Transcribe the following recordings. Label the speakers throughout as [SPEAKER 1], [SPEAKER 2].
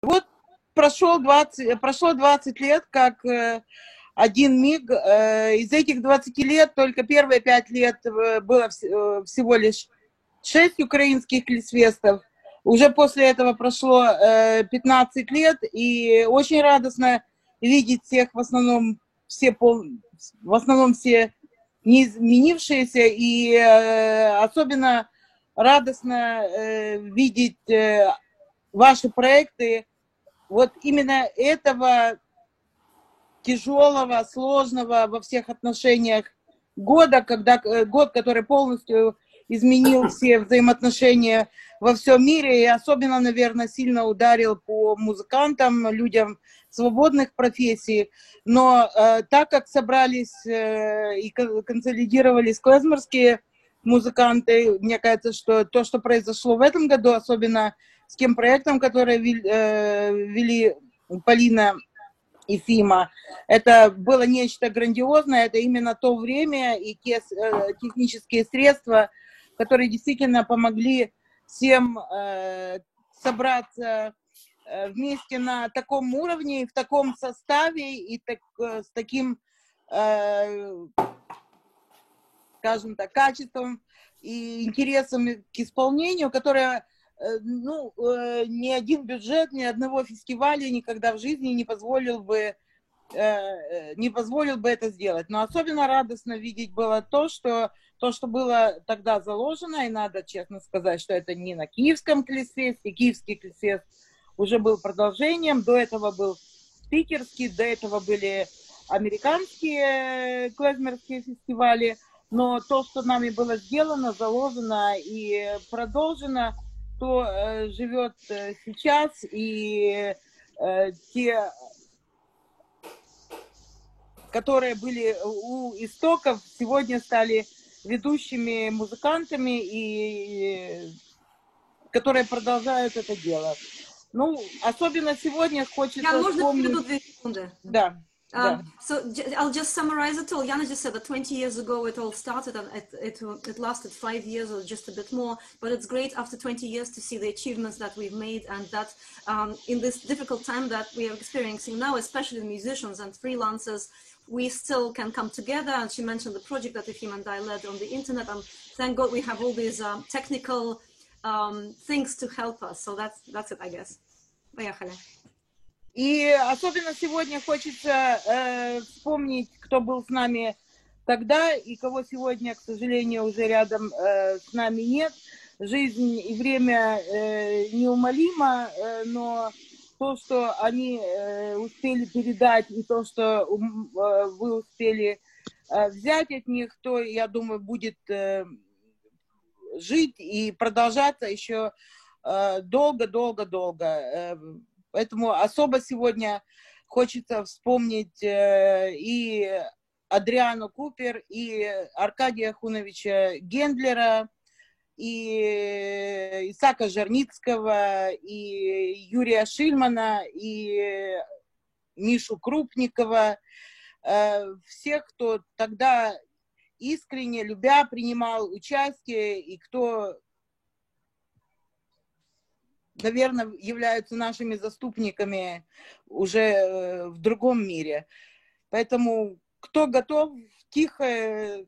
[SPEAKER 1] Вот прошло 20 лет, как один миг. Из этих 20 лет только первые 5 лет было всего лишь 6 украинских лисвестов. Уже после этого прошло 15 лет, и очень радостно видеть всех, в основном все не изменившиеся, и особенно радостно видеть ваши проекты вот именно этого тяжелого, сложного во всех отношениях года, год, который полностью изменил все взаимоотношения во всем мире, и особенно, наверное, сильно ударил по музыкантам, людям свободных профессий. Но так как собрались и консолидировались клезмерские музыканты, мне кажется, что то, что произошло в этом году, особенно с тем проектом, который вели Полина и Фима, это было нечто грандиозное, это именно то время и те технические средства, которые действительно помогли всем собраться вместе на таком уровне, в таком составе и с таким, скажем так, качеством и интересом к исполнению, которое ни один бюджет, ни одного фестиваля никогда в жизни не позволил бы это сделать. Но особенно радостно видеть было то, что было тогда заложено, и надо честно сказать, что это не на Киевском Клисфесте. Киевский Клисфест уже был продолжением, до этого был питерский, до этого были американские клезмерские фестивали, но то, что нами было сделано, заложено и продолжено, то живет сейчас, и те, которые были у истоков, сегодня стали ведущими музыкантами, и которые продолжают это дело. Ну, особенно сегодня хочется вспомнить... Да.
[SPEAKER 2] So I'll just summarize it all. Yana just said that 20 years ago it all started, and it lasted 5 years or just a bit more. But it's great after 20 years to see the achievements that we've made, and that in this difficult time that we are experiencing now, especially the musicians and freelancers, we still can come together. And she mentioned the project that Efim and I led on the internet, and thank God we have all these technical things to help us. So that's it, I guess. Поехали.
[SPEAKER 1] И особенно сегодня хочется вспомнить, кто был с нами тогда и кого сегодня, к сожалению, уже рядом с нами нет. Жизнь и время неумолимо, но то, что они успели передать, и то, что вы успели взять от них, то, я думаю, будет жить и продолжаться еще долго-долго-долго. Поэтому особо сегодня хочется вспомнить и Адриану Купер, и Аркадия Хуновича Гендлера, и Исаака Жарницкого, и Юрия Шильмана, и Мишу Крупникова, всех, кто тогда искренне, любя, принимал участие, и кто, наверное, являются нашими заступниками уже в другом мире. Поэтому, кто готов, тихо,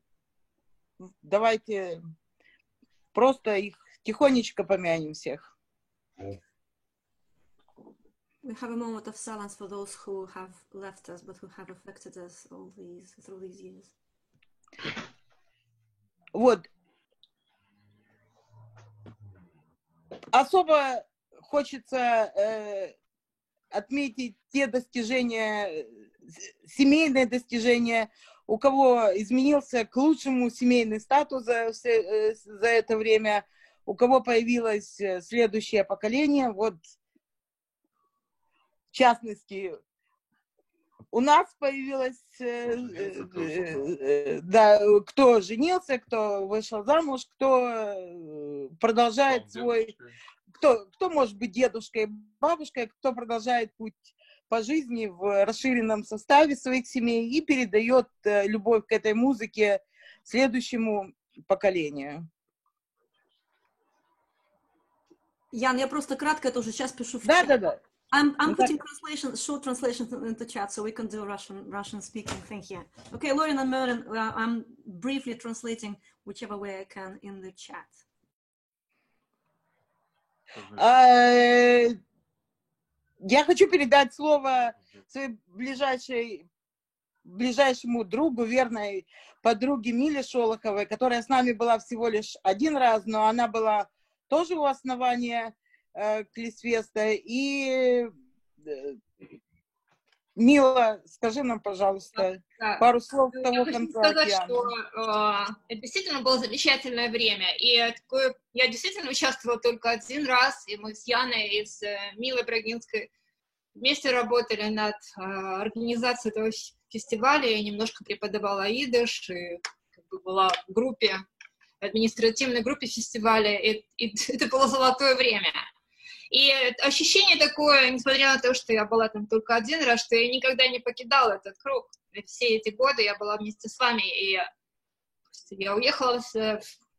[SPEAKER 1] давайте просто их тихонечко помянем всех.
[SPEAKER 2] We have a moment of silence for those who have left us, but who have affected us through these years.
[SPEAKER 1] Вот. Особо хочется отметить те достижения, семейные достижения, у кого изменился к лучшему семейный статус за это время, у кого появилось следующее поколение. Вот, в частности, у нас появилось, да, кто женился, кто вышел замуж, кто продолжает свой... Кто может быть дедушкой, бабушкой, кто продолжает путь по жизни в расширенном составе своих семей и передает любовь к этой музыке следующему поколению.
[SPEAKER 2] Ян, я просто кратко, это уже сейчас пишу в
[SPEAKER 1] чат. Да.
[SPEAKER 2] I'm putting short translations into chat so we can do Russian speaking. Thank you. Okay, Lauren and Merlin, I'm briefly translating whichever way I can in the chat.
[SPEAKER 1] Я хочу передать слово своей ближайшему другу, верной подруге Миле Шолоховой, которая с нами была всего лишь один раз, но она была тоже у основания Клисфеста. И Мила, скажи нам, пожалуйста, пару слов того конца океана.
[SPEAKER 3] Я хочу сказать, что это действительно было замечательное время. И я действительно участвовала только один раз, и мы с Яной и с Милой Брагинской вместе работали над организацией этого фестиваля. Я немножко преподавала идиш, и была в группе, административной группе фестиваля, и это было золотое время. И ощущение такое, несмотря на то, что я была там только один раз, что я никогда не покидала этот круг. И все эти годы я была вместе с вами, и я уехала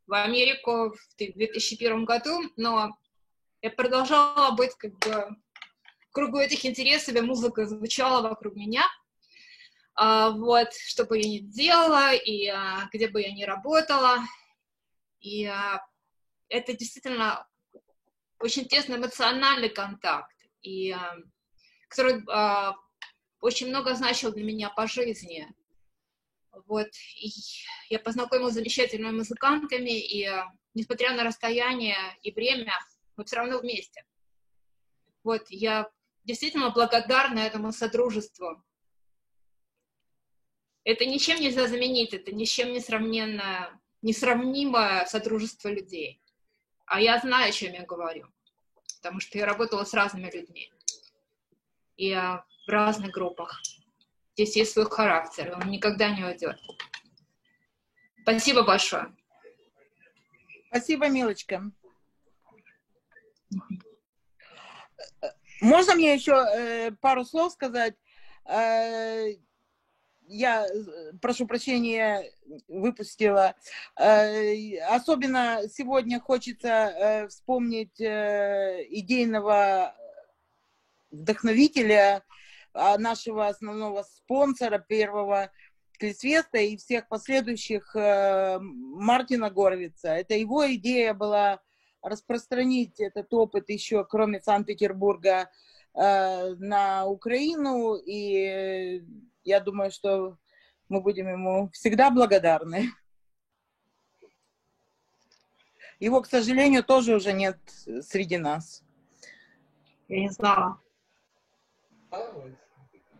[SPEAKER 3] в Америку в 2001 году, но я продолжала быть как бы в кругу этих интересов, и музыка звучала вокруг меня. Вот, что бы я ни делала, и где бы я ни работала. И это действительно очень тесный эмоциональный контакт, и который очень много значил для меня по жизни. Вот. И я познакомилась с замечательными музыкантами, и несмотря на расстояние и время, мы все равно вместе. Вот. Я действительно благодарна этому содружеству. Это ничем нельзя заменить, это ни с чем несравнимое содружество людей. А я знаю, о чем я говорю, потому что я работала с разными людьми и в разных группах. Здесь есть свой характер, он никогда не уйдет. Спасибо большое.
[SPEAKER 1] Спасибо, Милочка. Можно мне еще пару слов сказать? Я, прошу прощения, выпустила. Особенно сегодня хочется вспомнить идейного вдохновителя, нашего основного спонсора первого Клисфеста и всех последующих, Мартина Горовица. Это его идея была распространить этот опыт еще, кроме Санкт-Петербурга, на Украину, и я думаю, что мы будем ему всегда благодарны. Его, к сожалению, тоже уже нет среди нас.
[SPEAKER 3] Я не знала.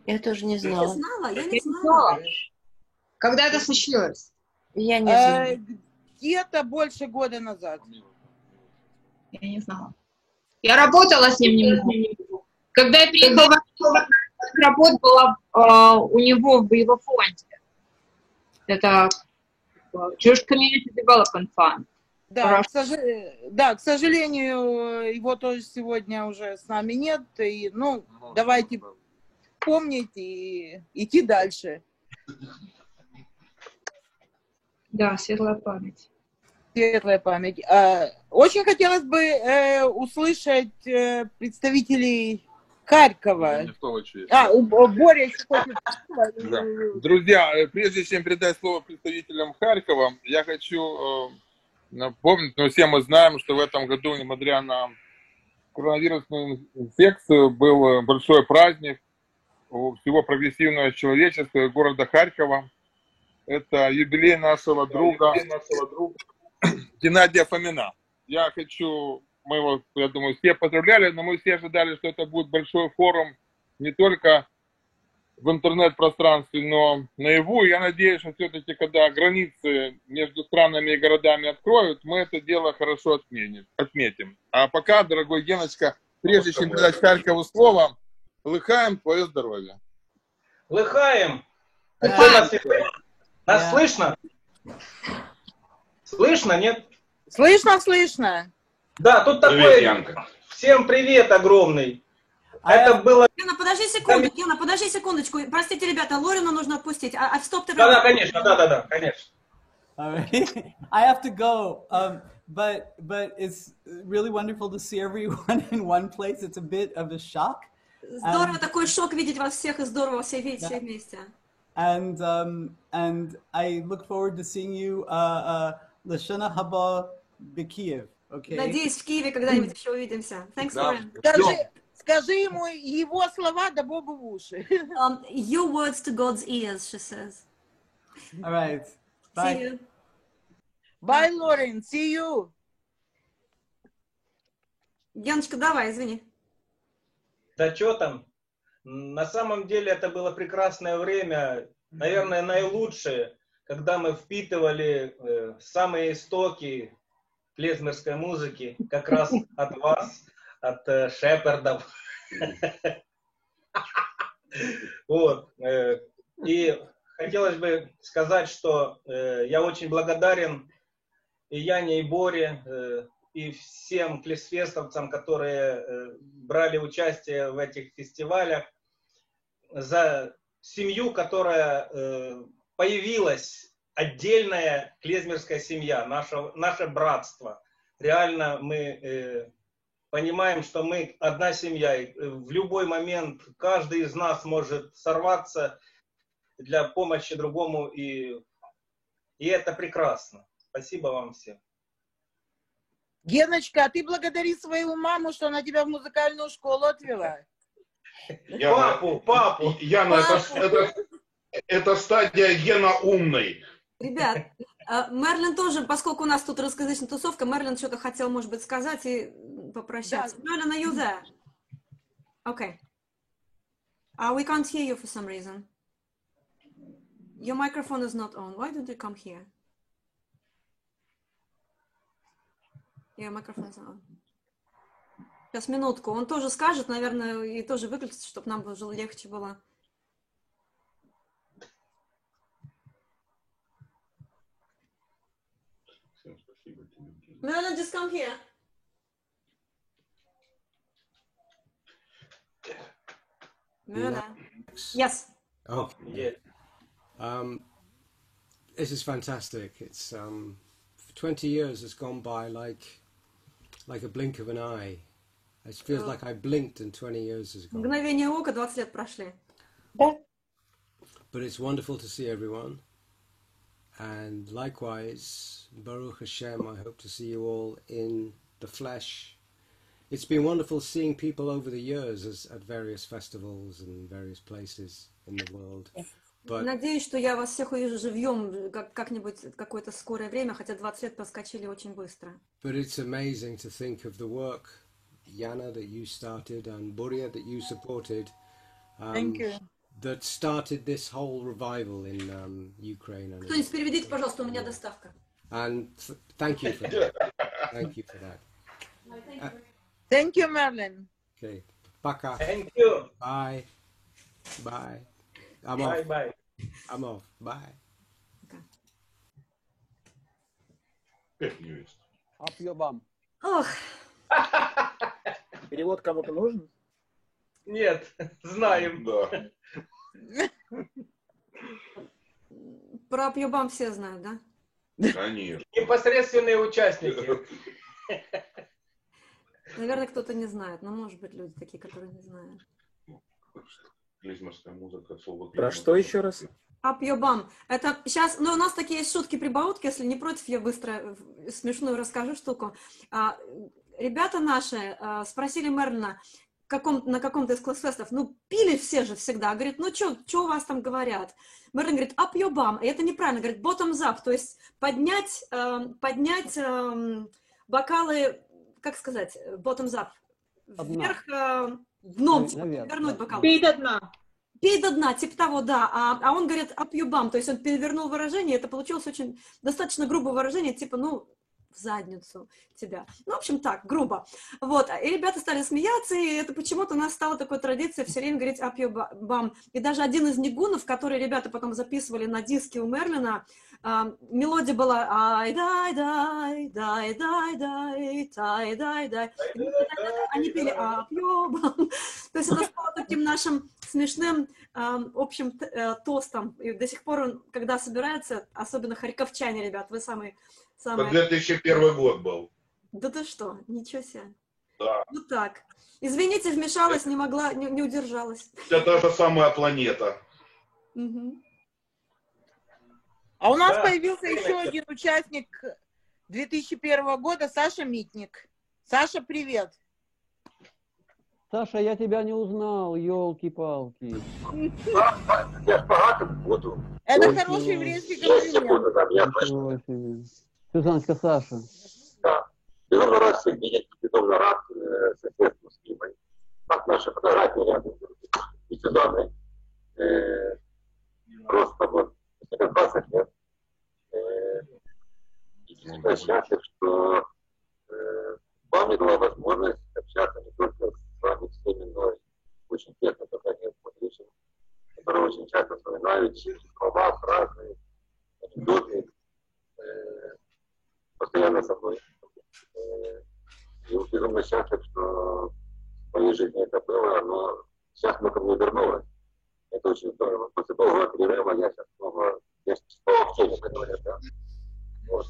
[SPEAKER 4] Я тоже не знала.
[SPEAKER 2] Я не знала.
[SPEAKER 3] Когда это случилось?
[SPEAKER 4] Я не знала.
[SPEAKER 1] Где-то больше года назад.
[SPEAKER 3] Я не знала. Я работала с ним немного. Когда я приехала в работа была у него в его фонде. Это Jewish Community Development Fund.
[SPEAKER 1] Да, к сожалению, его тоже сегодня уже с нами нет. И, давайте помнить и идти дальше.
[SPEAKER 3] Да, светлая память.
[SPEAKER 1] Светлая память. Очень хотелось бы услышать представителей Харькова. Боря еще хочет.
[SPEAKER 5] Да. Друзья, прежде чем передать слово представителям Харькова, я хочу напомнить, все мы знаем, что в этом году, несмотря на коронавирусную инфекцию, был большой праздник у всего прогрессивного человечества города Харькова. Это юбилей нашего друга Геннадия Фомина. Я думаю, все поздравляли, но мы все ожидали, что это будет большой форум не только в интернет-пространстве, но наяву. Я надеюсь, что все-таки, когда границы между странами и городами откроют, мы это дело хорошо отметим. А пока, дорогой Геночка, прежде чем передать Харькову слово, лыхаем твое здоровье.
[SPEAKER 6] Лыхаем. Нас слышно? Слышно, нет?
[SPEAKER 1] Слышно.
[SPEAKER 6] Да, тут
[SPEAKER 7] Привет,
[SPEAKER 6] такое... Всем привет огромный. Это было...
[SPEAKER 2] Яна, подожди секундочку. Простите, ребята, Лорину нужно отпустить. Стоп, ты...
[SPEAKER 6] Да, конечно.
[SPEAKER 8] I have to go, but it's really wonderful to see everyone in one place. It's a bit of a shock.
[SPEAKER 2] Здорово, такой шок видеть вас всех, и здорово все видеть все вместе.
[SPEAKER 7] And I look forward to seeing you Lashana Haba B'Kiev. Okay.
[SPEAKER 2] Надеюсь, в Киеве когда-нибудь еще увидимся. Thanks, Lauren.
[SPEAKER 1] Скажи ему его слова, да Богу в уши.
[SPEAKER 2] Your words to God's ears, she says.
[SPEAKER 7] All right. Bye.
[SPEAKER 2] See you.
[SPEAKER 1] Bye, Lauren. See you.
[SPEAKER 2] Яночка, давай, извини.
[SPEAKER 6] Да что там? На самом деле это было прекрасное время, наверное, наилучшее, когда мы впитывали самые истоки клезмерской музыки, как раз от вас, от шепердов. Вот. И хотелось бы сказать, что я очень благодарен и Яне, и Боре, и всем клезфестовцам, которые брали участие в этих фестивалях, за семью, которая появилась, отдельная клезмерская семья, наше братство. Реально мы понимаем, что мы одна семья, и в любой момент каждый из нас может сорваться для помощи другому, и это прекрасно. Спасибо вам всем.
[SPEAKER 1] Геночка, а ты благодари свою маму, что она тебя в музыкальную школу отвела.
[SPEAKER 6] Папу.
[SPEAKER 8] Яна, это стадия Гена умный.
[SPEAKER 2] Ребят, Мерлин тоже, поскольку у нас тут русскоязычная тусовка, Мерлин что-то хотел, может быть, сказать и попрощаться. Мерлин, are you there? Okay. We can't hear you for some reason. Your microphone is not on. Why don't you come here? Your microphone is on. Сейчас, минутку. Он тоже скажет, наверное, и тоже выключится, чтобы нам уже легче было. Merlin, just come here. Merlin. Yes.
[SPEAKER 9] Oh,
[SPEAKER 6] Yeah.
[SPEAKER 9] This is fantastic. It's 20 years has gone by like a blink of an eye. It feels like I blinked and 20 years has gone.
[SPEAKER 2] Мгновение ока, 20 лет прошли.
[SPEAKER 9] But it's wonderful to see everyone. And likewise, Baruch Hashem, I hope to see you all in the flesh. It's been wonderful seeing people over the years at various festivals and various places in the world. But
[SPEAKER 2] Надеюсь, что я вас всех увижу живьем как-нибудь какое-то скорое время, хотя 20 лет проскочили очень быстро.
[SPEAKER 9] But it's amazing to think of the work, Yana, that you started and Buria that you supported.
[SPEAKER 1] Thank you.
[SPEAKER 9] That started this whole revival in Ukraine.
[SPEAKER 2] Кто-нибудь переведите, пожалуйста, у меня доставка.
[SPEAKER 9] And thank you for that. Thank you for that.
[SPEAKER 1] Thank you, Merlin.
[SPEAKER 9] Okay. Пока.
[SPEAKER 6] Thank you.
[SPEAKER 9] Bye. Bye. I'm
[SPEAKER 6] Bye
[SPEAKER 9] off.
[SPEAKER 6] bye.
[SPEAKER 9] I'm off. Bye.
[SPEAKER 10] Апьёбам.
[SPEAKER 2] Ох,
[SPEAKER 10] Перевод кому-то нужен?
[SPEAKER 6] Нет, знаем.
[SPEAKER 8] Да.
[SPEAKER 2] про Апьёбам все знают, да?
[SPEAKER 8] Конечно.
[SPEAKER 6] Непосредственные участники.
[SPEAKER 2] Наверное, кто-то не знает, но может быть люди такие, которые не знают.
[SPEAKER 8] Клизмерская музыка, соло.
[SPEAKER 10] Про что еще раз?
[SPEAKER 2] Апьёбам. Это сейчас, ну, у нас такие есть шутки-прибаутки, если не против, я быстро смешную расскажу штуку. Ребята наши спросили Мерлина, на каком-то из класс-фестов, ну, пили все же всегда. Говорит, ну, что у вас там говорят? Мерлин говорит, апьёбам. И это неправильно, говорит, bottoms up, то есть поднять бокалы, как сказать, bottoms up, вверх, дном, типа, перевернуть бокал.
[SPEAKER 10] Пей до дна.
[SPEAKER 2] Пей до дна, типа того, да. А он говорит апьёбам, то есть он перевернул выражение, это получилось очень достаточно грубое выражение, типа, ну, в задницу тебя. Ну, в общем, так, грубо. Вот, и ребята стали смеяться, и это почему-то у нас стала такой традиция все время говорить апьёбам. И даже один из нигунов, который ребята потом записывали на диске у Мерлина, мелодия была ай-дай-дай-дай-дай-дай-дай-дай. Они пели апьёбам. То есть это стало таким нашим смешным общим тостом. И до сих пор, когда собираются, особенно харьковчане, ребят, вы самые...
[SPEAKER 8] Это 2001 год был.
[SPEAKER 2] Да ты что, ничего себе.
[SPEAKER 8] Да.
[SPEAKER 2] Вот так. Извините, вмешалась, не могла, не удержалась.
[SPEAKER 8] Это та же самая планета.
[SPEAKER 2] Мгм.
[SPEAKER 1] А у нас
[SPEAKER 6] Да.
[SPEAKER 1] появился еще один участник 2001 года, Саша Митник. Саша, привет.
[SPEAKER 10] Саша, я тебя не узнал, елки-палки.
[SPEAKER 1] Это
[SPEAKER 10] Ой,
[SPEAKER 1] хороший
[SPEAKER 10] чего?
[SPEAKER 1] еврейский комплимент.
[SPEAKER 10] Ничего себе. Сюзанночка, Саша.
[SPEAKER 11] Безумно рад всех видеть, безумно рад соседству с Кимой. Так, наши фотографии рядом и Сюзанны. Просто вот, это 20 лет. И действительно счастлив, что вам не дала возможность общаться не только с вами всеми, но и очень тесно с Аркадием Смотричем, который очень часто вспоминают слова, фразы, анекдоты, постоянно со мной. И безумно счастлив, что в моей жизни это было, но сейчас мы ко мне вернулось. Это очень здорово. После долгого перерыва я сейчас снова в теме, как говорят, да? Вот.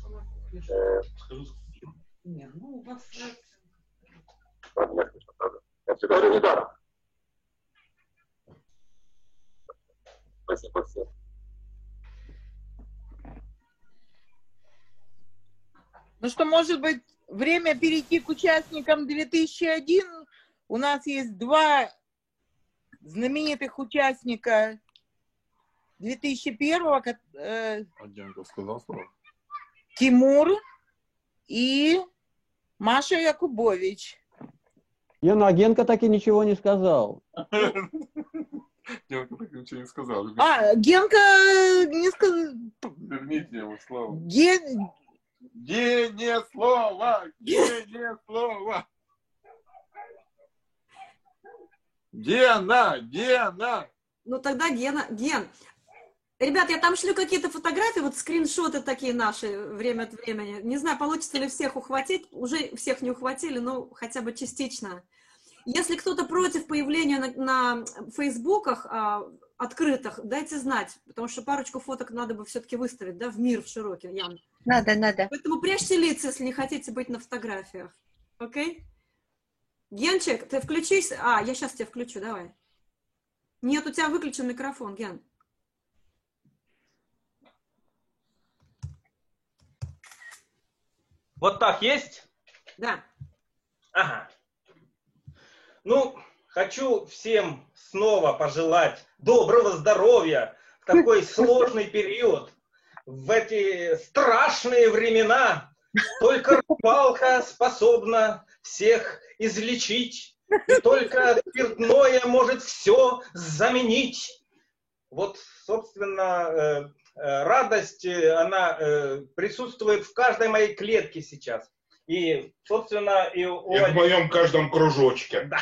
[SPEAKER 11] Ладно, я слышу, правда. Я всегда говорю недаром. Спасибо всем.
[SPEAKER 1] Ну что, может быть, время перейти к участникам 2001. У нас есть два знаменитых участника 2001-го. Тимур и Маша Якубович.
[SPEAKER 10] Яна, Генка так и ничего не сказал.
[SPEAKER 5] Генка так ничего не сказал.
[SPEAKER 1] А, Генка не сказал.
[SPEAKER 5] Верните ему слово.
[SPEAKER 1] Гене
[SPEAKER 5] слово! Гене слово! Гена!
[SPEAKER 2] Ну тогда Ген. Ребят, я там шлю какие-то фотографии, вот скриншоты такие наши время от времени. Не знаю, получится ли всех ухватить. Уже всех не ухватили, но хотя бы частично. Если кто-то против появления на фейсбуках открытых, дайте знать, потому что парочку фоток надо бы все-таки выставить, да, в мир, в широкий, Ян.
[SPEAKER 4] Надо.
[SPEAKER 2] Поэтому прячьте лица, если не хотите быть на фотографиях. Окей? Генчик, ты включись. Я сейчас тебя включу, давай. Нет, у тебя выключен микрофон, Ген.
[SPEAKER 6] Вот так есть?
[SPEAKER 2] Да.
[SPEAKER 6] Ага. Ну, хочу всем снова пожелать доброго здоровья в такой сложный период, в эти страшные времена. Только рыбалка способна всех излечить, и только спиртное может все заменить. Вот, собственно, радость, она присутствует в каждой моей клетке сейчас. И, собственно, и
[SPEAKER 8] в моем каждом кружочке.
[SPEAKER 6] Да.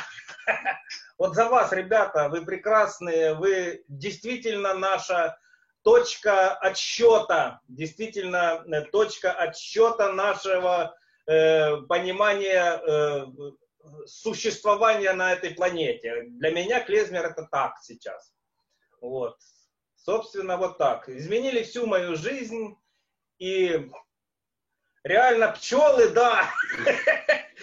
[SPEAKER 6] Вот за вас, ребята, вы прекрасные, вы действительно наша точка отсчета, действительно точка отсчета нашего понимания существования на этой планете. Для меня клезмер это так сейчас. Вот. Собственно, вот так. Изменили всю мою жизнь. И реально пчелы, да,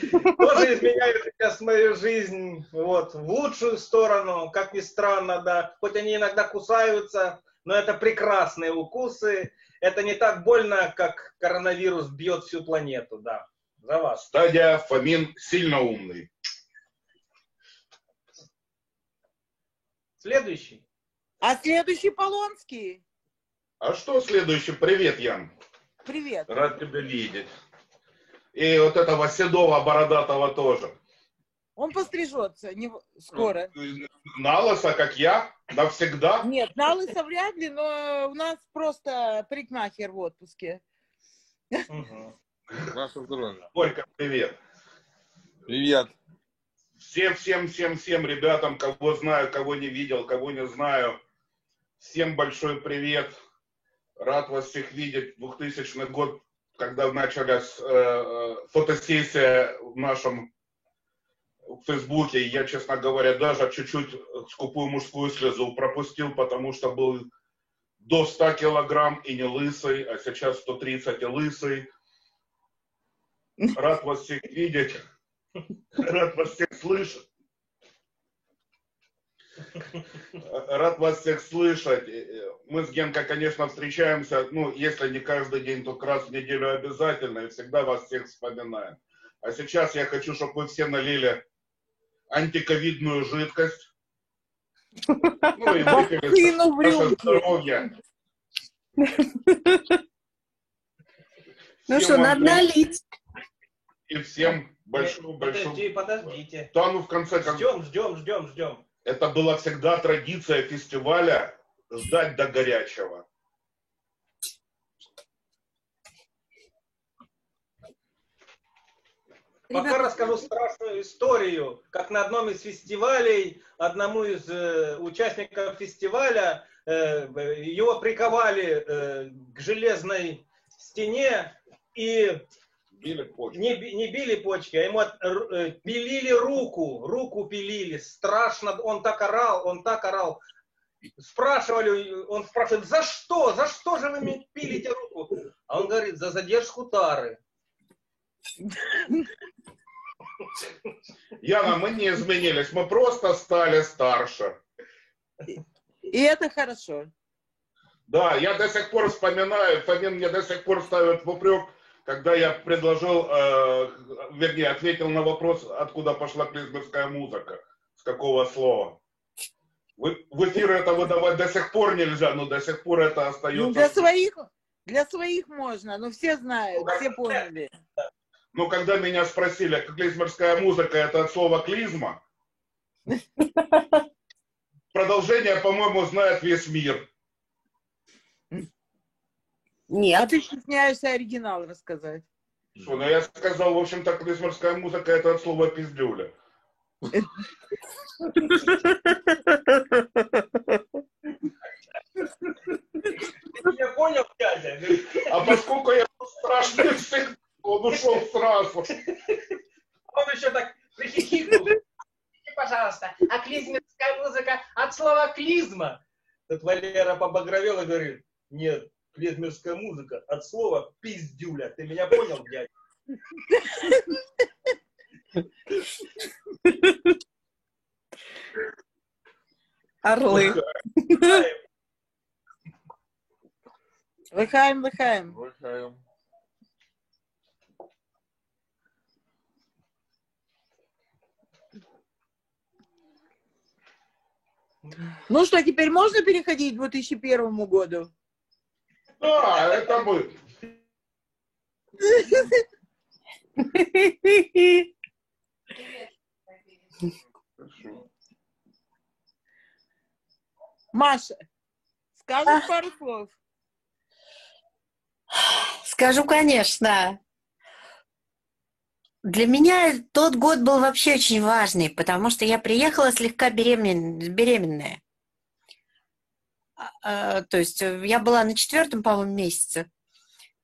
[SPEAKER 6] тоже изменяют сейчас мою жизнь. Вот. В лучшую сторону, как ни странно, да. Хоть они иногда кусаются, но это прекрасные укусы. Это не так больно, как коронавирус бьет всю планету, да. За вас.
[SPEAKER 8] Стадия Фомин сильно умный.
[SPEAKER 6] Следующий.
[SPEAKER 1] А следующий Полонский.
[SPEAKER 8] А что следующий? Привет, Ян.
[SPEAKER 1] Привет.
[SPEAKER 8] Рад тебя видеть. И вот этого седого бородатого тоже.
[SPEAKER 1] Он пострижется скоро.
[SPEAKER 8] На лысо, как я, навсегда?
[SPEAKER 1] Нет, на лысо вряд ли, но у нас просто парикмахер в отпуске.
[SPEAKER 5] Ваше здоровье.
[SPEAKER 8] Борька, привет.
[SPEAKER 5] Привет.
[SPEAKER 8] Всем ребятам, кого знаю, кого не видел, кого не знаю. Всем большой привет. Рад вас всех видеть. 2000 год, когда началась фотосессия в нашем Фейсбуке, я, честно говоря, даже чуть-чуть скупую мужскую слезу пропустил, потому что был до 100 килограмм и не лысый, а сейчас 130 и лысый. Рад вас всех видеть. Рад вас всех слышать. Рад вас всех слышать. Мы с Генкой, конечно, встречаемся, ну, если не каждый день, то раз в неделю обязательно, и всегда вас всех вспоминаем. А сейчас я хочу, чтобы вы все налили антиковидную жидкость. Ну и выпили ваше здоровье.
[SPEAKER 4] Ну что, надо налить.
[SPEAKER 8] И всем большую.
[SPEAKER 6] Подождите.
[SPEAKER 8] Да, ну в конце концов.
[SPEAKER 6] Ждем.
[SPEAKER 8] Это была всегда традиция фестиваля ждать до горячего.
[SPEAKER 6] Пока расскажу страшную историю, как на одном из фестивалей, одному из участников фестиваля, его приковали к железной стене и не били почки, а ему пилили руку пилили, страшно, он так орал. Он спрашивает, за что же вы мне пилите руку? А он говорит, за задержку тары.
[SPEAKER 8] Яна, мы не изменились, мы просто стали старше.
[SPEAKER 1] И это хорошо.
[SPEAKER 8] Да, я до сих пор вспоминаю, Фомин мне до сих пор ставит в упрек, когда я предложил, вернее, ответил на вопрос, откуда пошла клизмерская музыка, с какого слова. В эфир это выдавать до сих пор нельзя, но до сих пор это остается.
[SPEAKER 1] Ну, для своих можно, но все знают, все поняли.
[SPEAKER 8] Ну, когда меня спросили, клизмерская музыка, это от слова клизма, продолжение, по-моему, знает весь мир.
[SPEAKER 4] Нет.
[SPEAKER 1] А ты стесняешься оригинал рассказать.
[SPEAKER 8] Что, ну я сказал, в общем-то, клизмерская музыка, это от слова пиздюля.
[SPEAKER 6] Я понял, дядя.
[SPEAKER 8] А поскольку я страшный всех, он ушел сразу.
[SPEAKER 6] Он еще так прихихикнул.
[SPEAKER 12] Пожалуйста, а клизмерская музыка от слова клизма?
[SPEAKER 6] Тут Валера побагровел и говорит, нет, клизмерская музыка от слова пиздюля. Ты меня понял, дядя?
[SPEAKER 1] Орлы. Лыхаем. Ну что, теперь можно переходить к 2001 году?
[SPEAKER 8] Да, это мы.
[SPEAKER 1] Маша, скажешь пару слов?
[SPEAKER 4] Скажу, конечно. Для меня тот год был вообще очень важный, потому что я приехала слегка беременная. То есть я была на 4-м, по-моему, месяце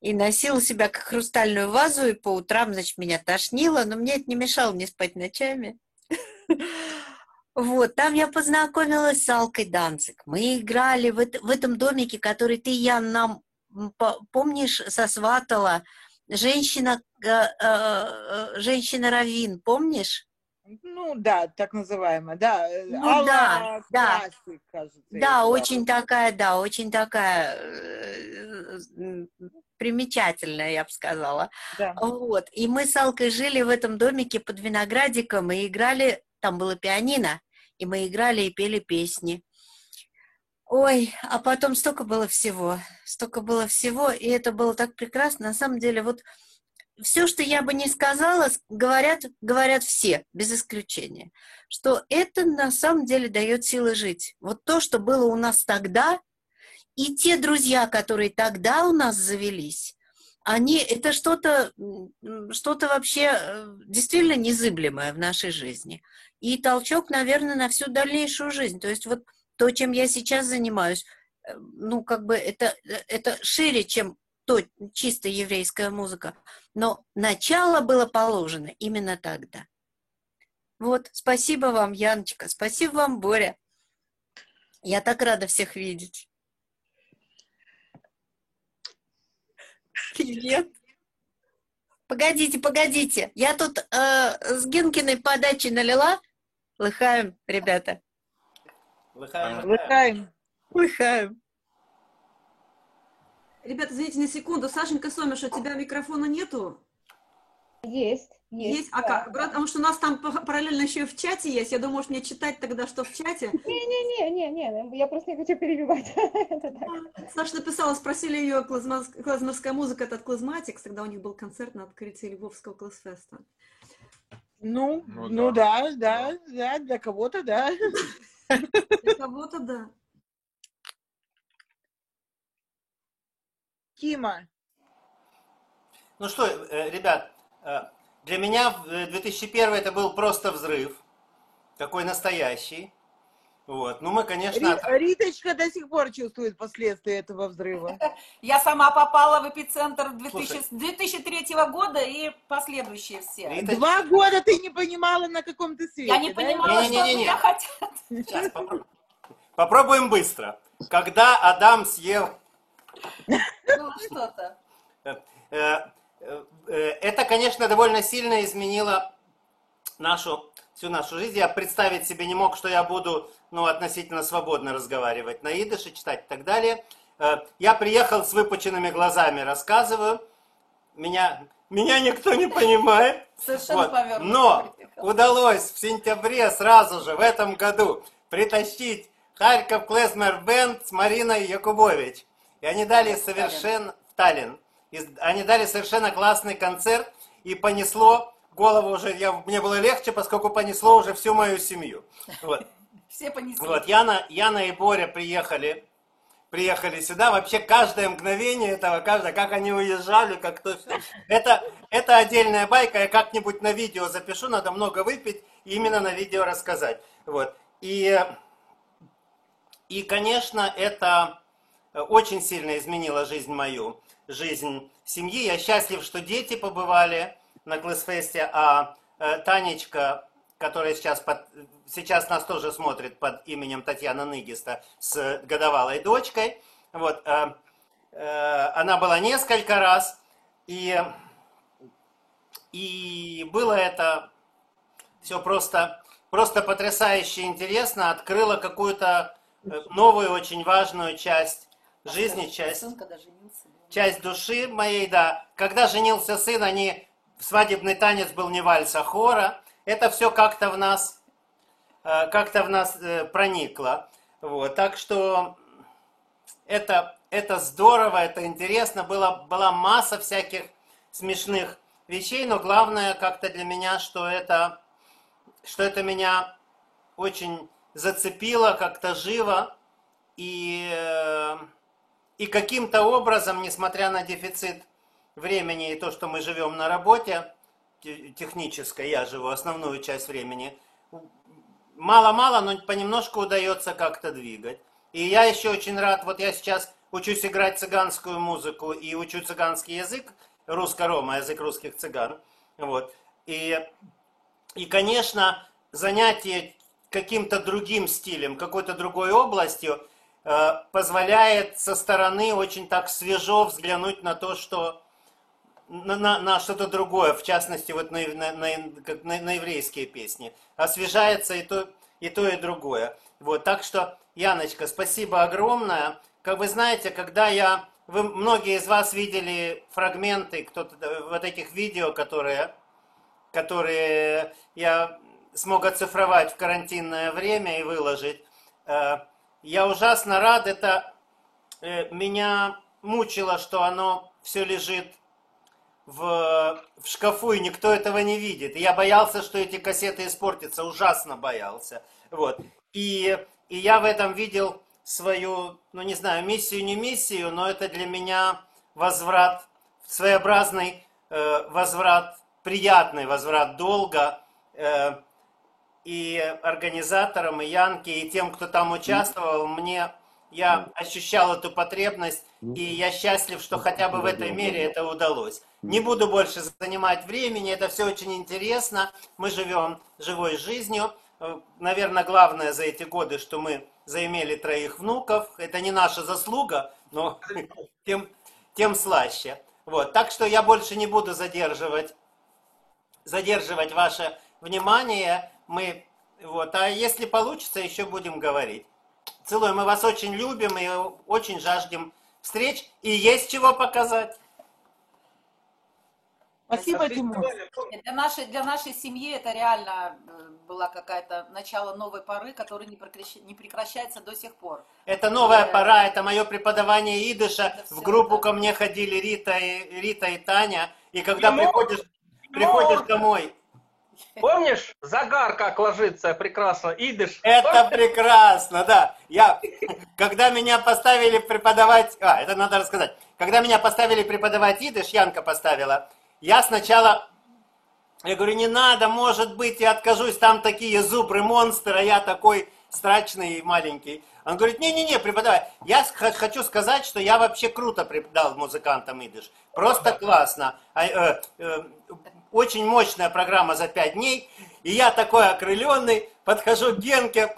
[SPEAKER 4] и носила себя как хрустальную вазу, и по утрам, значит, меня тошнило, но мне это не мешало мне спать ночами. Вот, там я познакомилась с Алкой Данцик. Мы играли в этом домике, который ты, Ян, нам, помнишь, сосватала. Женщина Равин, помнишь?
[SPEAKER 1] Ну да, так называемая, да.
[SPEAKER 4] Ну,
[SPEAKER 1] Алла
[SPEAKER 4] да.
[SPEAKER 1] Красик, кажется.
[SPEAKER 4] Да, очень такая примечательная, я бы сказала.
[SPEAKER 1] Да.
[SPEAKER 4] Вот. И мы с Алкой жили в этом домике под виноградиком и играли, там было пианино, и мы играли и пели песни. Ой, а потом столько было всего, и это было так прекрасно. На самом деле, вот все, что я бы не сказала, говорят все, без исключения, что это на самом деле дает силы жить. Вот то, что было у нас тогда, и те друзья, которые тогда у нас завелись, это что-то вообще действительно незыблемое в нашей жизни. И толчок, наверное, на всю дальнейшую жизнь. То есть вот то, чем я сейчас занимаюсь, ну, как бы это шире, чем чисто еврейская музыка. Но начало было положено именно тогда. Вот, спасибо вам, Яночка, спасибо вам, Боря. Я так рада всех видеть. Привет. Погодите, погодите. Я тут с Гинкиной подачей налила. Лыхаем, ребята.
[SPEAKER 1] Лыхаем.
[SPEAKER 4] Лыхаем.
[SPEAKER 2] Ребята, извините на секунду. Сашенька Сомиш, у тебя микрофона нету?
[SPEAKER 13] Есть.
[SPEAKER 2] Есть? Потому что у нас там параллельно еще и в чате есть. Я думаю, может мне читать тогда, что в чате?
[SPEAKER 13] Не, я просто не хочу перебивать.
[SPEAKER 2] Саша написала, спросили ее, клазмерская музыка, это от Клазматикс, тогда у них был концерт на открытии Львовского классфеста.
[SPEAKER 1] Ну да, для кого-то, да.
[SPEAKER 2] Для кого-то, да.
[SPEAKER 1] Кима.
[SPEAKER 14] Ну что, ребят, для меня 2001 это был просто взрыв, такой настоящий. Вот. Ну мы, конечно...
[SPEAKER 1] Риточка до сих пор чувствует последствия этого взрыва.
[SPEAKER 15] Я сама попала в эпицентр 2003 года и последующие все.
[SPEAKER 1] 2 года ты не понимала, на каком ты свете.
[SPEAKER 15] Я не понимала, что от меня хотят.
[SPEAKER 14] Сейчас попробуем быстро. Когда Адам съел...
[SPEAKER 15] Ну, что-то.
[SPEAKER 14] Это, конечно, довольно сильно изменило всю нашу жизнь. Я представить себе не мог, что я буду относительно свободно разговаривать на идыше, читать и так далее. Я приехал с выпученными глазами, рассказываю. Меня никто не понимает.
[SPEAKER 15] Совершенно повернуто.
[SPEAKER 14] Но удалось в сентябре сразу же, в этом году, притащить Харьков Клезмер Бенд с Мариной Якубович. И они дали совершенно... В Таллин. Они дали совершенно классный концерт, и понесло голову уже, мне было легче, поскольку понесло уже всю мою семью. Вот.
[SPEAKER 15] Все понесли.
[SPEAKER 14] Вот, Яна и Боря приехали сюда, вообще каждое мгновение этого, как они уезжали, как то все. Это отдельная байка, я как-нибудь на видео запишу, надо много выпить, и именно на видео рассказать. Вот. И конечно, это очень сильно изменило жизнь мою. Жизнь семьи. Я счастлив, что дети побывали на Клэсфесте, а Танечка, которая сейчас нас тоже смотрит под именем Татьяна Ныгиста с годовалой дочкой, вот, она была несколько раз, и было это все просто потрясающе интересно, открыло какую-то новую, очень важную часть жизни, часть души моей, да. Когда женился сын, свадебный танец был не вальс, а хора. Это все как-то в нас проникло. Вот. Так что это здорово, это интересно. Была масса всяких смешных вещей, но главное как-то для меня, что это меня очень зацепило, как-то живо. И каким-то образом, несмотря на дефицит времени и то, что мы живем на работе технической, я живу основную часть времени, мало-мало, но понемножку удается как-то двигать. И я еще очень рад, вот я сейчас учусь играть цыганскую музыку и учу цыганский язык, русско-рома, язык русских цыган. Вот. И, конечно, занятие каким-то другим стилем, какой-то другой областью, позволяет со стороны очень так свежо взглянуть на то, что на что-то другое, в частности, вот на еврейские песни. Освежается и то, и другое. Вот, так что, Яночка, спасибо огромное. Как вы знаете, многие из вас видели фрагменты вот этих видео, которые я смог оцифровать в карантинное время и выложить. Я ужасно рад, меня мучило, что оно все лежит в шкафу, и никто этого не видит. И я боялся, что эти кассеты испортятся, ужасно боялся. Вот. И я в этом видел свою, не знаю, миссию, не миссию, но это для меня возврат, своеобразный возврат, приятный возврат долга, и организаторам, и Янке, и тем, кто там участвовал, я ощущал эту потребность, и я счастлив, что хотя бы в этой мере это удалось. Не буду больше занимать времени, это все очень интересно, мы живем живой жизнью. Наверное, главное за эти годы, что мы заимели 3 внуков, это не наша заслуга, но тем слаще. Вот, так что я больше не буду задерживать ваше внимание. А если получится, еще будем говорить. Целую, мы вас очень любим и очень жаждем встреч. И есть чего показать.
[SPEAKER 1] Спасибо, Тимур.
[SPEAKER 15] Для нашей семьи это реально была какая-то начало новой поры, которая не прекращается до сих пор.
[SPEAKER 14] Это новая пора, это мое преподавание идыша. В группу ко мне ходили Рита и Таня. И когда приходишь домой...
[SPEAKER 6] Помнишь, загар как ложится прекрасно, идыш?
[SPEAKER 14] Это прекрасно, да. Когда меня поставили преподавать... это надо рассказать. Когда меня поставили преподавать идыш, Янка поставила, я сначала... Я говорю, не надо, может быть, я откажусь, там такие зубры, монстры, а я такой страчный и маленький. Он говорит, не-не-не, преподавай. Я хочу сказать, что я вообще круто преподал музыкантам идыш. Просто классно. Очень мощная программа за 5 дней. И я такой окрыленный, подхожу к Генке.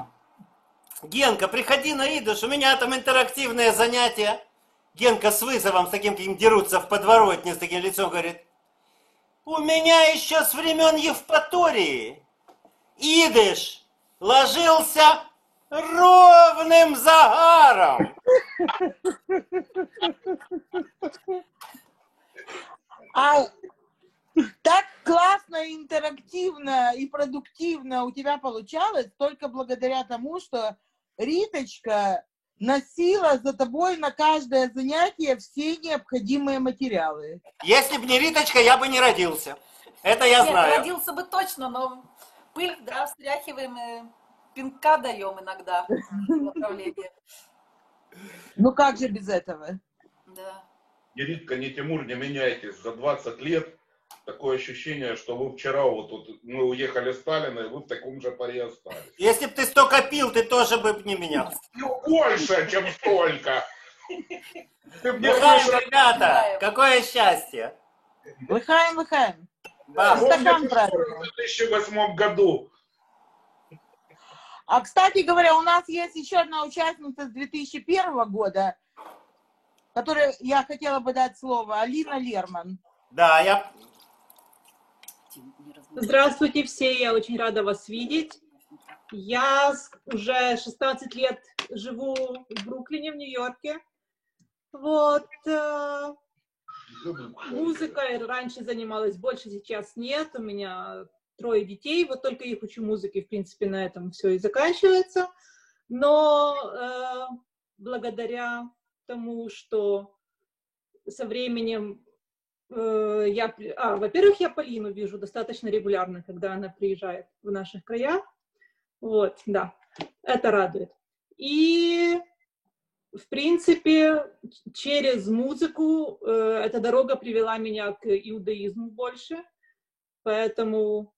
[SPEAKER 14] Генка, приходи на идыш, у меня там интерактивное занятие. Генка с вызовом, с таким, каким дерутся в подворотне, с таким лицом, говорит, у меня еще с времен Евпатории идыш ложился ровным загаром.
[SPEAKER 1] Так классно, интерактивно и продуктивно у тебя получалось только благодаря тому, что Риточка носила за тобой на каждое занятие все необходимые материалы.
[SPEAKER 14] Если бы не Риточка, я бы не родился. Это я знаю.
[SPEAKER 15] Нет, родился бы точно, но пыль, да, встряхиваем и пинка даем иногда в направлении.
[SPEAKER 1] Ну как же без этого?
[SPEAKER 15] Да.
[SPEAKER 8] Ни Ритка, ни Тимур, не меняйтесь. За 20 лет такое ощущение, что вы вчера вот тут, мы уехали с Сталина, и вы в таком же паре остались.
[SPEAKER 14] Если бы ты столько пил, ты тоже бы не менялся.
[SPEAKER 8] Ну, больше, чем столько.
[SPEAKER 14] Лыхаем, ребята, какое счастье.
[SPEAKER 1] Лыхаем.
[SPEAKER 8] Да,
[SPEAKER 1] Стакан
[SPEAKER 8] в
[SPEAKER 1] правильно.
[SPEAKER 8] 2008 году.
[SPEAKER 1] А, кстати говоря, у нас есть еще одна участница с 2001 года, которой я хотела бы дать слово, Алина Лерман.
[SPEAKER 14] Да, я...
[SPEAKER 16] Здравствуйте все, я очень рада вас видеть. Я уже 16 лет живу в Бруклине, в Нью-Йорке. Вот. Музыкой раньше занималась больше, сейчас нет. У меня 3 детей, вот только их учу музыке, в принципе, на этом все и заканчивается. Но благодаря тому, что со временем во-первых, я Полину вижу достаточно регулярно, когда она приезжает в наших краях. Вот, да, это радует. И, в принципе, через музыку эта дорога привела меня к иудаизму больше, поэтому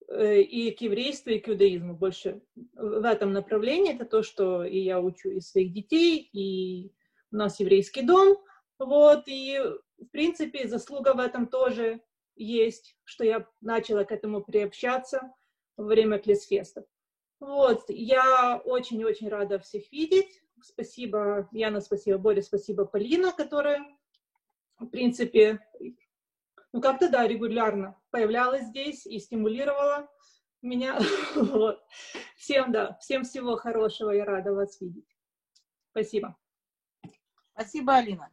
[SPEAKER 16] и к еврейству, и к иудаизму больше в этом направлении. Это то, что и я учу и своих детей, и у нас еврейский дом. Вот, и, в принципе, заслуга в этом тоже есть, что я начала к этому приобщаться во время Клисфеста. Вот, я очень-очень рада всех видеть. Спасибо, Яна, спасибо, Боря, спасибо, Полина, которая, в принципе, ну как-то, да, регулярно появлялась здесь и стимулировала меня. Вот. Всем, да, всем всего хорошего, я рада вас видеть. Спасибо.
[SPEAKER 1] Спасибо, Алина.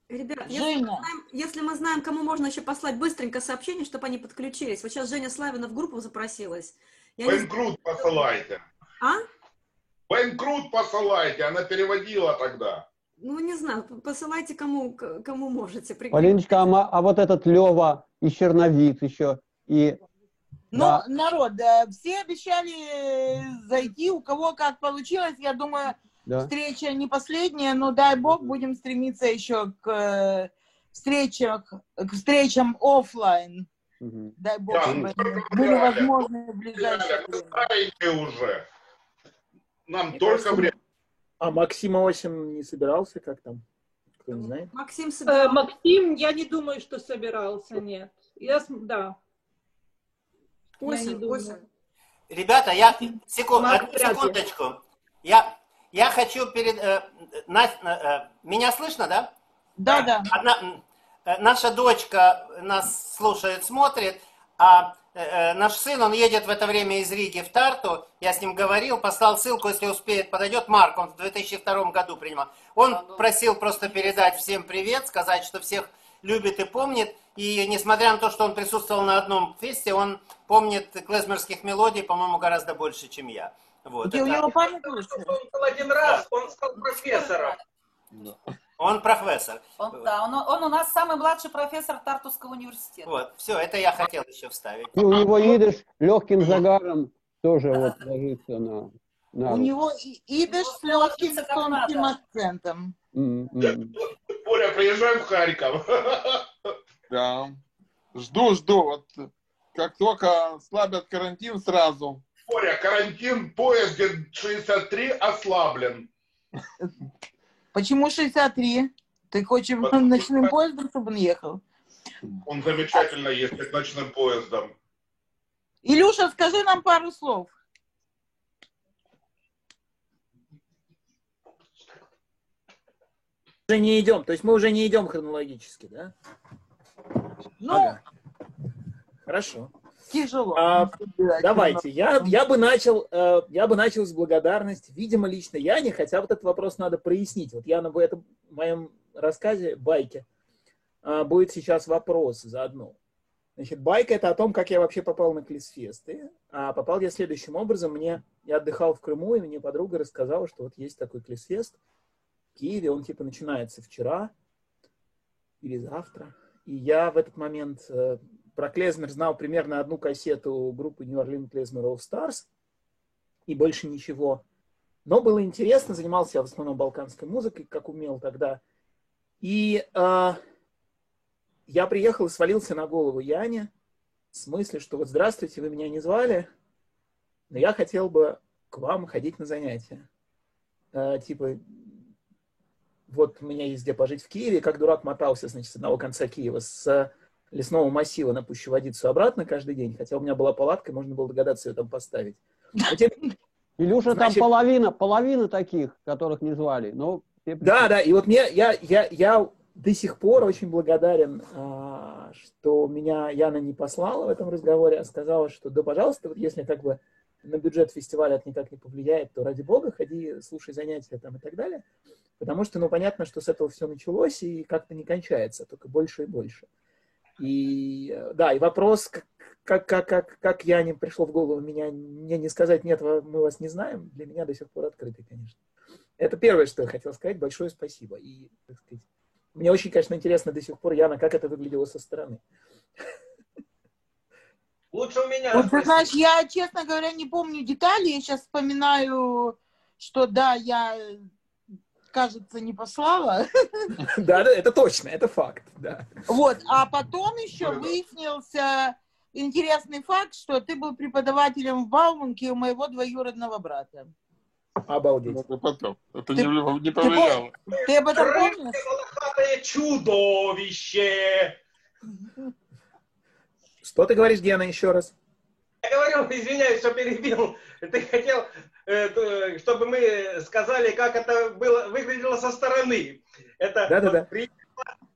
[SPEAKER 2] Ребят,
[SPEAKER 1] Женя.
[SPEAKER 2] если мы знаем, кому можно еще послать быстренько сообщение, чтобы они подключились. Вот сейчас Женя Славина в группу запросилась.
[SPEAKER 8] Бенкрут посылайте.
[SPEAKER 2] А?
[SPEAKER 8] Бенкрут посылайте, она переводила тогда.
[SPEAKER 2] Ну, не знаю, посылайте кому можете.
[SPEAKER 10] Полиночка, а вот этот Лева и Черновиц еще, и...
[SPEAKER 1] Ну,
[SPEAKER 10] да.
[SPEAKER 1] народ, все обещали зайти, у кого как получилось. Я думаю,
[SPEAKER 10] Да.
[SPEAKER 1] встреча не последняя, но дай бог, будем стремиться еще к встречам офлайн.
[SPEAKER 10] Угу.
[SPEAKER 1] Дай бог,
[SPEAKER 8] Да,
[SPEAKER 1] чтобы они были возможны в ближайшее время.
[SPEAKER 8] Знаете уже. Нам только время.
[SPEAKER 17] А Максим Осин не собирался, как там? Кто не знает?
[SPEAKER 2] Максим,
[SPEAKER 16] Максим, я не думаю, что собирался, нет. Да. Я не думаю.
[SPEAKER 14] Ребята, секундочку. Я хочу меня слышно, да?
[SPEAKER 1] Да.
[SPEAKER 14] Наша дочка нас слушает, смотрит, а наш сын, он едет в это время из Риги в Тарту, я с ним говорил, послал ссылку, если успеет, подойдет. Марк, он в 2002 году принимал. Он просил просто передать всем привет, сказать, что всех любит и помнит, и несмотря на то, что он присутствовал на одном фесте, он помнит клезмерских мелодий, по-моему, гораздо больше, чем я. Вот.
[SPEAKER 1] Где у него память лучше?
[SPEAKER 6] Он один раз, он стал профессором.
[SPEAKER 14] Он профессор.
[SPEAKER 15] Он у нас самый младший профессор Тартусского университета.
[SPEAKER 14] Вот, все, это я хотел еще вставить.
[SPEAKER 10] И у него идиш легким загаром тоже вот ложится на
[SPEAKER 1] У него идиш с легким тонким акцентом.
[SPEAKER 8] Боря, приезжай в Харьков.
[SPEAKER 5] Да. Жду. Вот как только слабят карантин, сразу.
[SPEAKER 8] Боря, карантин, поезд 63 ослаблен.
[SPEAKER 1] Почему 63? Ты хочешь ночным поездом, чтобы он ехал?
[SPEAKER 8] Он замечательно ездит ночным поездом.
[SPEAKER 1] Илюша, скажи нам пару слов.
[SPEAKER 17] Уже не идем, то есть мы уже не идем хронологически, да?
[SPEAKER 1] Ну,
[SPEAKER 17] ага. Хорошо.
[SPEAKER 1] Тяжело.
[SPEAKER 17] Давайте, я бы начал с благодарности, видимо, лично Яне, хотя вот этот вопрос надо прояснить. Вот Яна, в этом моем рассказе, байке, будет сейчас вопрос заодно. Значит, байка — это о том, как я вообще попал на Клисфесты. А попал я следующим образом. Я отдыхал в Крыму, и мне подруга рассказала, что вот есть такой Клисфест в Киеве, он типа начинается вчера или завтра. И я в этот момент про клезмер знал примерно одну кассету группы New Orleans Klezmer All Stars и больше ничего. Но было интересно, занимался я в основном балканской музыкой, как умел тогда. И я приехал и свалился на голову Яне в смысле, что вот здравствуйте, вы меня не звали, но я хотел бы к вам ходить на занятия. Типа, вот у меня есть где пожить в Киеве, как дурак мотался, значит, с одного конца Киева, с лесного массива на Пущеводицу обратно каждый день, хотя у меня была палатка, можно было догадаться ее там поставить.
[SPEAKER 10] Илюша, там половина таких, которых не звали. Но...
[SPEAKER 17] Да, и вот я до сих пор очень благодарен, что меня Яна не послала в этом разговоре, а сказала, что да, пожалуйста, вот если как бы на бюджет фестиваля это никак не повлияет, то ради бога, ходи, слушай занятия там и так далее. Потому что, понятно, что с этого все началось и как-то не кончается, только больше и больше. И да, и вопрос, как Яне пришло в голову мне не сказать, нет, мы вас не знаем, для меня до сих пор открытый, конечно. Это первое, что я хотел сказать. Большое спасибо. И, так сказать, мне очень, конечно, интересно до сих пор, Яна, как это выглядело со стороны.
[SPEAKER 6] Лучше у меня.
[SPEAKER 1] Вот, ты знаешь, я, честно говоря, не помню детали. Я сейчас вспоминаю, что да, я, кажется, не послала.
[SPEAKER 17] Да, это точно, это факт, да.
[SPEAKER 1] Вот, а потом еще выяснился интересный факт, что ты был преподавателем в Бауманке у моего двоюродного брата.
[SPEAKER 17] Обалдеть.
[SPEAKER 5] Потом. Это не повлияло.
[SPEAKER 1] Ты об этом помнишь?
[SPEAKER 6] Волохатое чудовище!
[SPEAKER 17] Что ты говоришь, Гена, еще раз?
[SPEAKER 6] Я говорю, извиняюсь, что перебил. Ты хотел, чтобы мы сказали, как это выглядело со стороны. Это
[SPEAKER 17] да.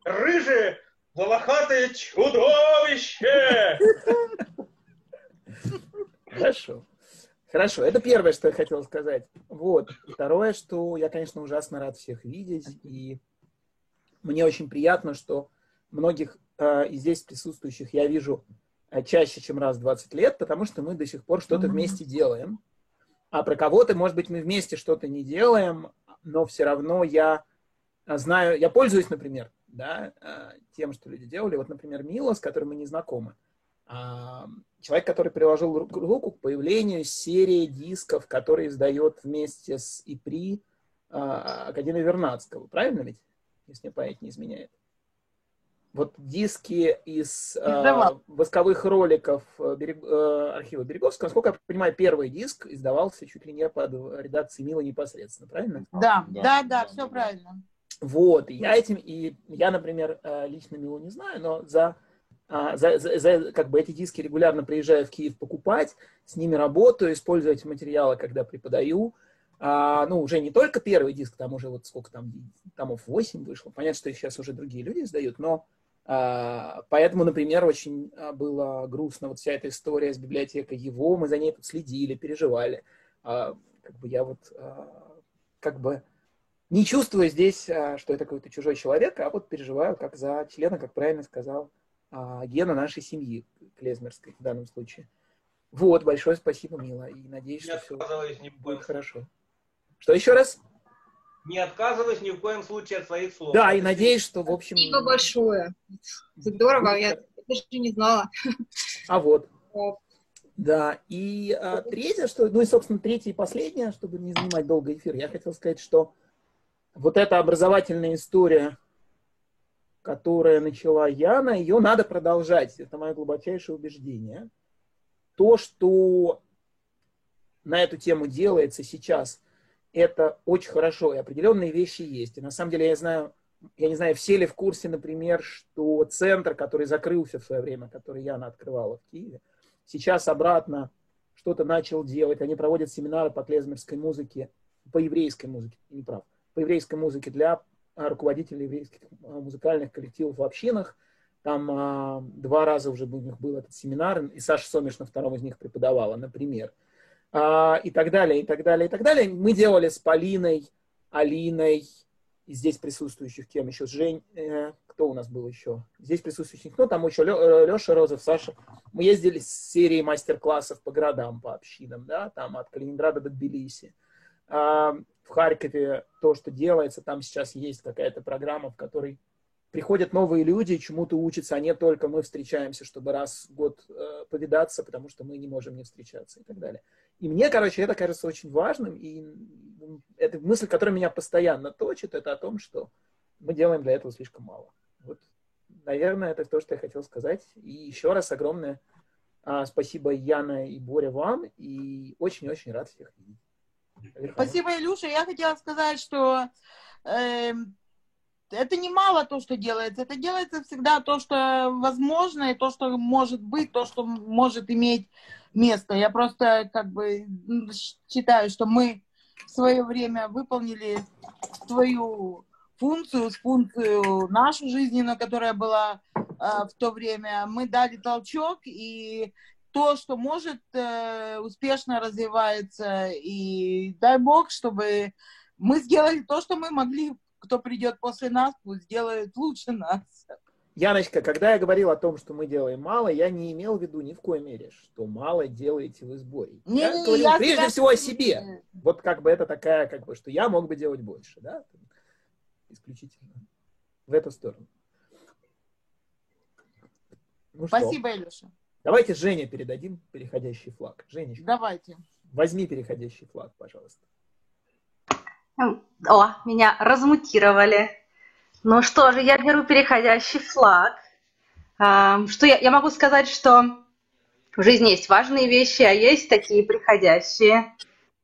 [SPEAKER 6] Рыжее волохатое чудовище!
[SPEAKER 17] Хорошо, это первое, что я хотел сказать. Вот. Второе, что я, конечно, ужасно рад всех видеть. И мне очень приятно, что многих из здесь присутствующих я вижу чаще, чем раз в 20 лет, потому что мы до сих пор что-то вместе делаем. А про кого-то, может быть, мы вместе что-то не делаем, но все равно я знаю, я пользуюсь, например, да, тем, что люди делали. Вот, например, Мила, с которым мы не знакомы. Человек, который приложил руку к появлению серии дисков, которые издает вместе с ИПРИ Академия Вернадского. Правильно ведь? Если мне память не изменяет. Вот диски из восковых роликов архива Береговского. Насколько я понимаю, первый диск издавался чуть ли не под редакцией Милы непосредственно. Правильно?
[SPEAKER 1] Да, все правильно.
[SPEAKER 17] Вот. И я, например, лично Милу не знаю, но за как бы эти диски регулярно приезжаю в Киев покупать, с ними работаю, использую эти материалы, когда преподаю. Ну, уже не только первый диск, там уже вот сколько там, томов 8 вышло. Понятно, что их сейчас уже другие люди издают, но поэтому, например, очень было грустно вот вся эта история с библиотекой его, мы за ней тут следили, переживали. Как бы я вот как бы не чувствую здесь, что это какой-то чужой человек, а вот переживаю как за члена, как правильно сказал Гена, нашей семьи клезмерской в данном случае. Вот, большое спасибо, Мила, и надеюсь, что все будет хорошо. Что еще раз?
[SPEAKER 6] Не отказываюсь ни в коем случае от своих слов.
[SPEAKER 17] Да, и надеюсь, что, в общем...
[SPEAKER 3] Спасибо большое. Здорово, я даже не знала.
[SPEAKER 17] Вот. Да, и третье, что... Ну и, собственно, третье и последнее, чтобы не занимать долго эфир, я хотел сказать, что вот эта образовательная история, которая начала Яна, ее надо продолжать. Это мое глубочайшее убеждение. То, что на эту тему делается сейчас, это очень хорошо, и определенные вещи есть. И на самом деле я не знаю, все ли в курсе, например, что центр, который закрылся в свое время, который Яна открывала в Киеве, сейчас обратно что-то начал делать. Они проводят семинары по клезмерской музыке, по еврейской музыке, не прав, по еврейской музыке для руководителей еврейских музыкальных коллективов в общинах. Там 2 раза уже у них был этот семинар, и Саша Сомиш на 2-м из них преподавала, например. И так далее, и так далее, и так далее. Мы делали с Полиной, Алиной, и здесь присутствующих кем еще, кто у нас был еще? Здесь присутствующих, ну, там еще Леша Розов, Саша. Мы ездили с серией мастер-классов по городам, по общинам, да, там от Калининграда до Тбилиси. В Харькове то, что делается, там сейчас есть какая-то программа, в которой приходят новые люди, чему-то учатся, а не только мы встречаемся, чтобы раз в год повидаться, потому что мы не можем не встречаться и так далее. И мне, короче, это кажется очень важным, и это мысль, которая меня постоянно точит, это о том, что мы делаем для этого слишком мало. Вот, наверное, это то, что я хотел сказать. И еще раз огромное спасибо, Яна и Боря, вам, и очень-очень рад всех видеть.
[SPEAKER 1] Спасибо, Илюша. Я хотела сказать, что это не мало то, что делается. Это делается всегда то, что возможно, и то, что может быть, то, что может иметь место. Я просто как бы считаю, что мы в свое время выполнили свою функцию нашу жизненную, которая была в то время. Мы дали толчок, и то, что может, успешно развивается. И дай Бог, чтобы мы сделали то, что мы могли. Кто придет после нас, пусть сделает лучше нас.
[SPEAKER 17] Яночка, когда я говорил о том, что мы делаем мало, я не имел в виду ни в коей мере, что мало делаете вы с Борей. Я говорил прежде всего о себе. Вот как бы это такая, как бы, что я мог бы делать больше, да? Исключительно в эту сторону. Ну,
[SPEAKER 1] спасибо, Илюша.
[SPEAKER 17] Давайте Жене передадим переходящий флаг. Женечка.
[SPEAKER 1] Давайте.
[SPEAKER 17] Возьми переходящий флаг, пожалуйста.
[SPEAKER 18] О, меня размутировали. Ну что же, я беру переходящий флаг. Что я могу сказать, что в жизни есть важные вещи, а есть такие приходящие.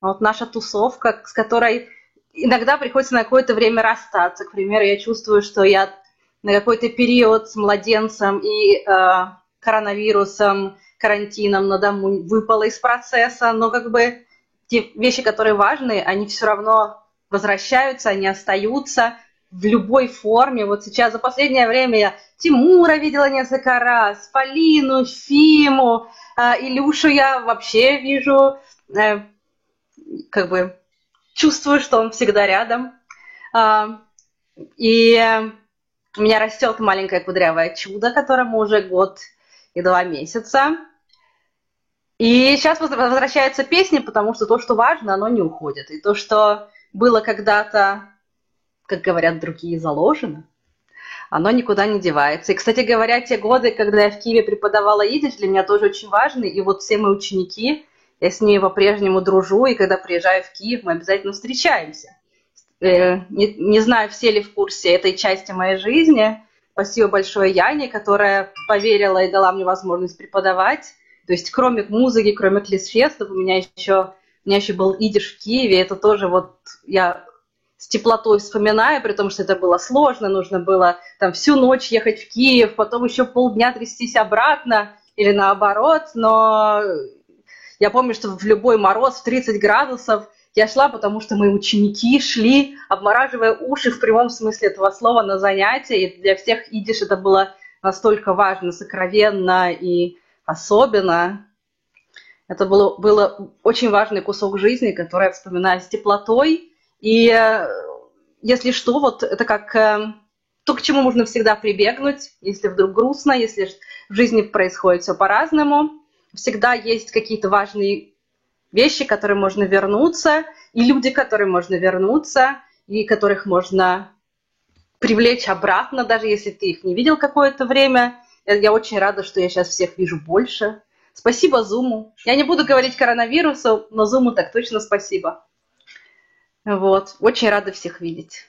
[SPEAKER 18] Вот наша тусовка, с которой иногда приходится на какое-то время расстаться. К примеру, я чувствую, что я на какой-то период с младенцем и коронавирусом, карантином на дому выпала из процесса, но как бы те вещи, которые важны, они все равно возвращаются, они остаются в любой форме. Вот сейчас за последнее время я Тимура видела несколько раз, Полину, Фиму, Илюшу я вообще вижу, как бы чувствую, что он всегда рядом. И у меня растет маленькое кудрявое чудо, которому уже 1 год и 2 месяца. И сейчас возвращаются песни, потому что то, что важно, оно не уходит. И то, что было когда-то, как говорят другие, заложено, оно никуда не девается. И, кстати говоря, те годы, когда я в Киеве преподавала идиш, для меня тоже очень важны. И вот все мои ученики, я с ними по-прежнему дружу, и когда приезжаю в Киев, мы обязательно встречаемся. Не знаю, все ли в курсе этой части моей жизни. Спасибо большое Яне, которая поверила и дала мне возможность преподавать. То есть кроме музыки, кроме клизфестов, у меня еще был идиш в Киеве. Это тоже вот я с теплотой вспоминаю, при том, что это было сложно, нужно было там всю ночь ехать в Киев, потом еще полдня трястись обратно или наоборот, но я помню, что в любой мороз в 30 градусов я шла, потому что мои ученики шли, обмораживая уши в прямом смысле этого слова на занятия, и для всех идиш это было настолько важно, сокровенно и особенно. Это было очень важный кусок жизни, который я вспоминаю с теплотой. И если что, вот это как то, к чему можно всегда прибегнуть, если вдруг грустно, если в жизни происходит все по-разному. Всегда есть какие-то важные вещи, к которым можно вернуться, и люди, к которым можно вернуться, и которых можно привлечь обратно, даже если ты их не видел какое-то время. Я очень рада, что я сейчас всех вижу больше. Спасибо Зуму. Я не буду говорить коронавирусу, но Зуму так точно спасибо. Вот. Очень рада всех видеть.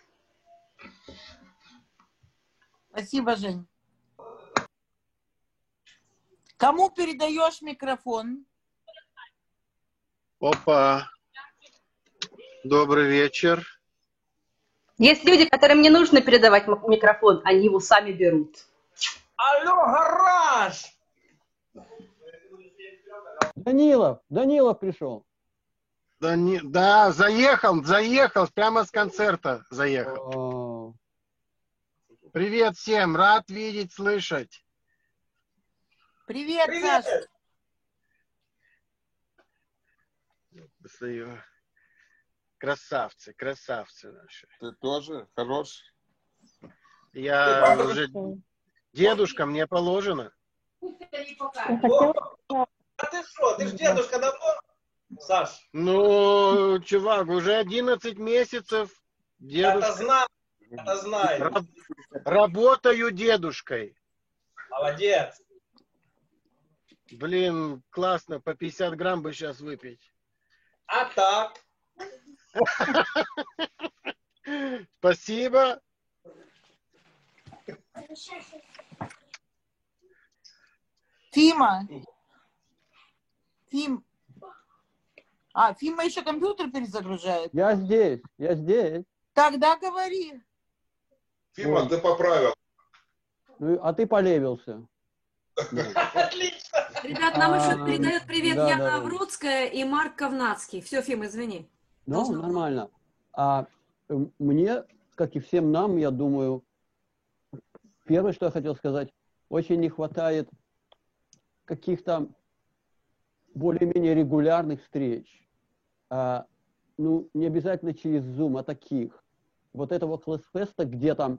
[SPEAKER 1] Спасибо, Жень. Кому передаешь микрофон?
[SPEAKER 19] Опа. Добрый вечер.
[SPEAKER 18] Есть люди, которым не нужно передавать микрофон, они его сами берут.
[SPEAKER 6] Алло, гараж!
[SPEAKER 10] Данилов пришел.
[SPEAKER 19] Да, заехал, прямо с концерта заехал. Привет всем, рад видеть, слышать.
[SPEAKER 1] Привет, Саша.
[SPEAKER 19] Красавцы наши.
[SPEAKER 5] Ты тоже хорош.
[SPEAKER 19] Я уже дедушка, мне положено.
[SPEAKER 6] А ты что, ты ж дедушка давно, Саш?
[SPEAKER 19] Ну, чувак, уже 11 месяцев дедушка.
[SPEAKER 6] Это знаю.
[SPEAKER 19] Работаю дедушкой.
[SPEAKER 6] Молодец.
[SPEAKER 19] Блин, классно, по 50 грамм бы сейчас выпить.
[SPEAKER 6] А так?
[SPEAKER 19] Спасибо.
[SPEAKER 1] Фима. Фима еще компьютер перезагружает.
[SPEAKER 10] Я здесь.
[SPEAKER 1] Тогда говори.
[SPEAKER 8] Фима, ты поправил.
[SPEAKER 10] Ну, а ты полевился.
[SPEAKER 6] Отлично.
[SPEAKER 2] Ребят, нам еще передает привет Яна Аврудская и Марк Ковнацкий. Все, Фим, извини.
[SPEAKER 10] Ну, нормально. Мне, как и всем нам, я думаю, первое, что я хотел сказать, очень не хватает каких-то более-менее регулярных встреч. Ну, не обязательно через Zoom, а таких. Вот этого класс-феста где-то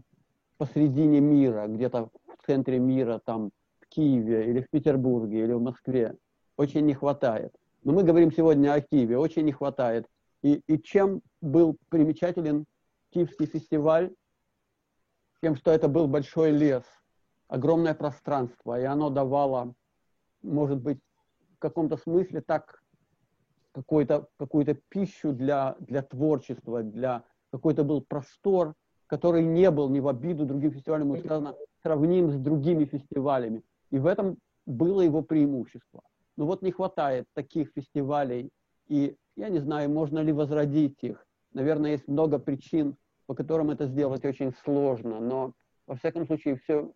[SPEAKER 10] посредине мира, где-то в центре мира, там, в Киеве или в Петербурге или в Москве, очень не хватает. Но мы говорим сегодня о Киеве, очень не хватает. И чем был примечателен Киевский фестиваль? Тем, что это был большой лес, огромное пространство, и оно давало, может быть, в каком-то смысле так какую-то пищу для творчества, для какой-то был простор, который не был не в обиду другим фестивалям, мы сказано, сравним с другими фестивалями. И в этом было его преимущество. Но вот не хватает таких фестивалей, и я не знаю, можно ли возродить их. Наверное, есть много причин, по которым это сделать очень сложно, но во всяком случае все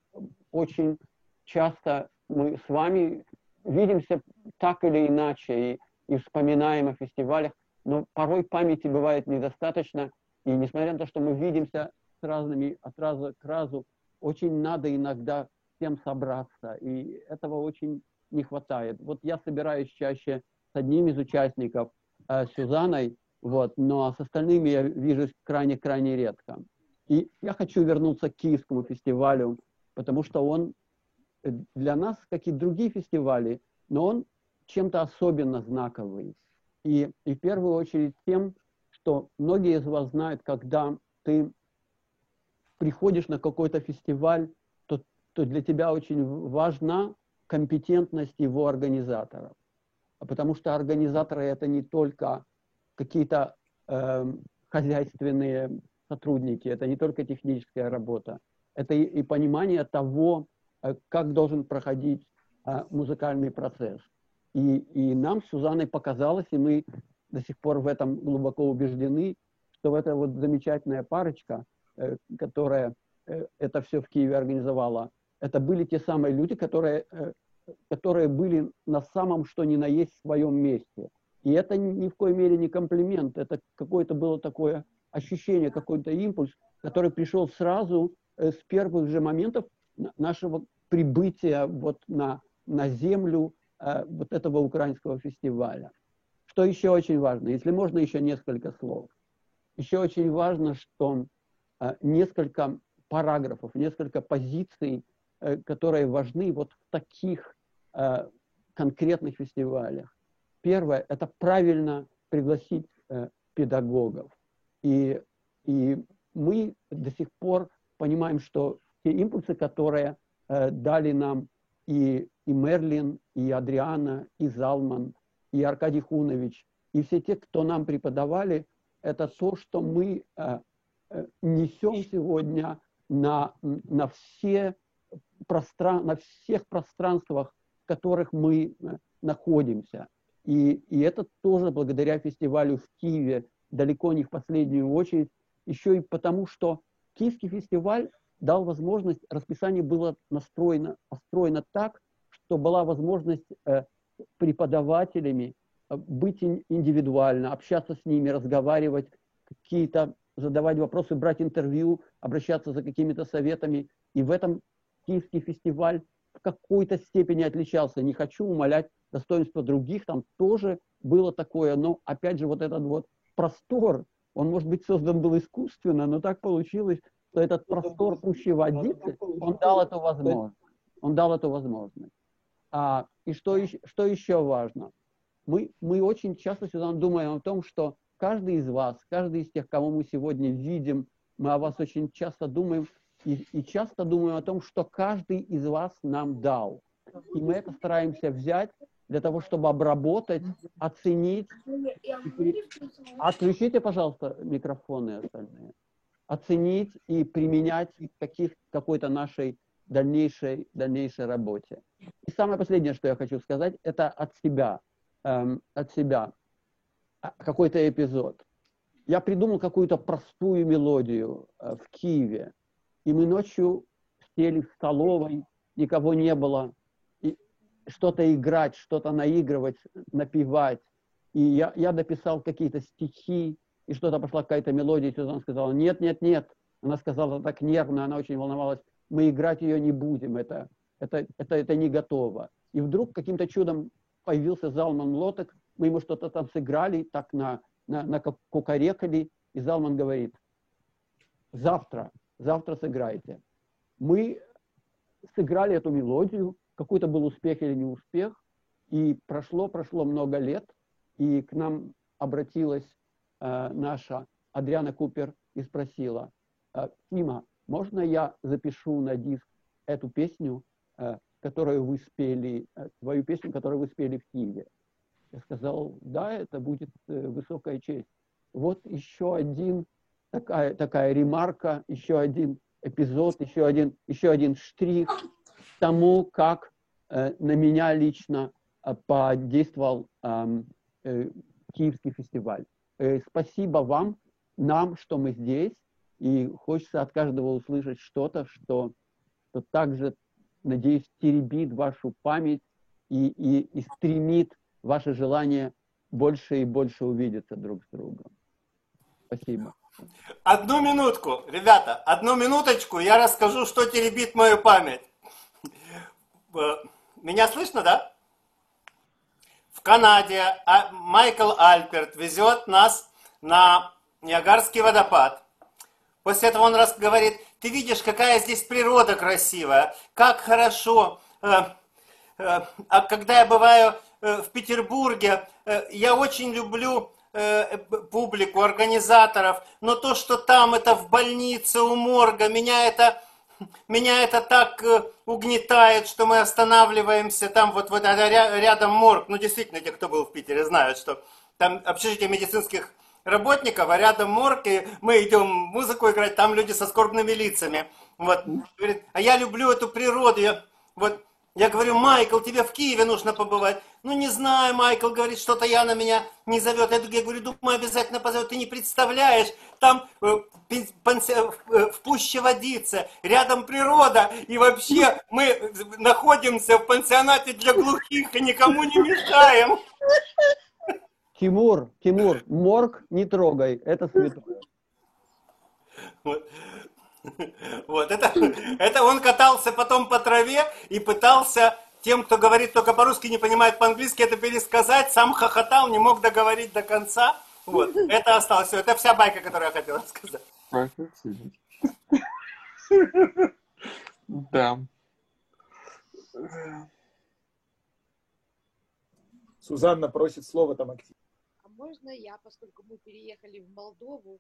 [SPEAKER 10] очень часто мы с вами видимся так или иначе и вспоминаем о фестивалях, но порой памяти бывает недостаточно, и несмотря на то, что мы видимся с разными от раза к разу, очень надо иногда всем собраться, и этого очень не хватает. Вот я собираюсь чаще с одним из участников, с Сюзанной, вот, но с остальными я вижусь крайне-крайне редко. И я хочу вернуться к Киевскому фестивалю, потому что он для нас, как и другие фестивали, но он чем-то особенно знаковый. И в первую очередь тем, что многие из вас знают, когда ты приходишь на какой-то фестиваль, то для тебя очень важна компетентность его организаторов. Потому что организаторы — это не только какие-то хозяйственные сотрудники, это не только техническая работа, это и понимание того, как должен проходить музыкальный процесс. И нам с Сюзанной показалось, и мы до сих пор в этом глубоко убеждены, что это вот замечательная парочка, которая это все в Киеве организовала, это были те самые люди, которые были на самом что ни на есть своем месте. И это ни в коей мере не комплимент, это какое-то было такое ощущение, какой-то импульс, который пришел сразу с первых же моментов нашего прибытия вот на землю вот этого украинского фестиваля. Что еще очень важно, если можно еще несколько слов. Еще очень важно, что несколько параграфов, несколько позиций, которые важны вот в таких конкретных фестивалях. Первое – это правильно пригласить педагогов. И мы до сих пор понимаем, что те импульсы, которые дали нам и Мерлин, и Адриана, и Залман, и Аркадий Хунович, и все те, кто нам преподавали, это то, что мы несем сегодня на всех пространствах, в которых мы находимся. И это тоже благодаря фестивалю в Киеве, далеко не в последнюю очередь, еще и потому, что Киевский фестиваль дал возможность, расписание было построено так, что была возможность преподавателями быть индивидуально, общаться с ними, разговаривать, задавать вопросы, брать интервью, обращаться за какими-то советами. И в этом Киевский фестиваль в какой-то степени отличался. Не хочу умалять достоинства других, там тоже было такое, но опять же вот этот вот простор, он, может быть, создан был искусственно, но так получилось, что этот простор пущей водицы, он дал эту возможность. Он дал эту возможность. И что еще важно? Мы очень часто сюда думаем о том, что каждый из вас, каждый из тех, кого мы сегодня видим, мы о вас очень часто думаем, и часто думаем о том, что каждый из вас нам дал. И мы это стараемся взять для того, чтобы обработать, оценить. Отключите, пожалуйста, микрофоны остальные. Оценить и применять в какой-то нашей дальнейшей работе. И самое последнее, что я хочу сказать, это от себя. Какой-то эпизод. Я придумал какую-то простую мелодию в Киеве, и мы ночью сели в столовой, никого не было, и что-то играть, что-то наигрывать, напевать. И я дописал какие-то стихи, и что-то пошла какая-то мелодия, и Сюзанна сказала: нет, нет, нет. Она сказала так нервно, она очень волновалась: мы играть ее не будем, это не готово. И вдруг каким-то чудом появился Залман Лотек, мы ему что-то там сыграли, так кукарекали, и Залман говорит: завтра сыграйте. Мы сыграли эту мелодию, какой-то был успех или не успех, и прошло много лет, и к нам обратилась наша Адриана Купер и спросила: Тима, можно я запишу на диск эту песню, которую вы спели, свою песню, которую вы спели в Киеве? Я сказал: да, это будет высокая честь. Вот еще такая ремарка, еще один эпизод, еще один штрих к тому, как на меня лично подействовал Киевский фестиваль. Спасибо нам, что мы здесь, и хочется от каждого услышать что-то, что также, надеюсь, теребит вашу память и стремит ваше желание больше и больше увидеться друг с другом. Спасибо.
[SPEAKER 14] Одну минутку, ребята, одну минуточку, я расскажу, что теребит мою память. Меня слышно, да? В Канаде Майкл Альперт везет нас на Ниагарский водопад. После этого он говорит: ты видишь, какая здесь природа красивая, как хорошо. А когда я бываю в Петербурге, я очень люблю публику, организаторов, но то, что там это в больнице у морга, меня это так угнетает, что мы останавливаемся там, вот рядом морг. Ну, действительно, те, кто был в Питере, знают, что там общежитие медицинских работников, а рядом морг, и мы идем музыку играть, там люди со скорбными лицами. Вот. Говорит: а я люблю эту природу. Я говорю, Майкл, тебе в Киеве нужно побывать. Ну, не знаю, Майкл говорит, что-то Яна меня не зовет. Я говорю, думаю, обязательно позовет. Ты не представляешь, там в Пуще Водице, рядом природа. И вообще мы находимся в пансионате для глухих и никому не мешаем.
[SPEAKER 10] Тимур, морг не трогай, это святое.
[SPEAKER 14] Вот, это он катался потом по траве и пытался тем, кто говорит только по-русски, не понимает по-английски, это пересказать, сам хохотал, не мог договорить до конца. Вот, это осталось. Все, это вся байка, которую я хотел сказать.
[SPEAKER 5] Да.
[SPEAKER 17] Сузанна просит слово там активно.
[SPEAKER 20] А можно я, поскольку мы переехали в Молдову,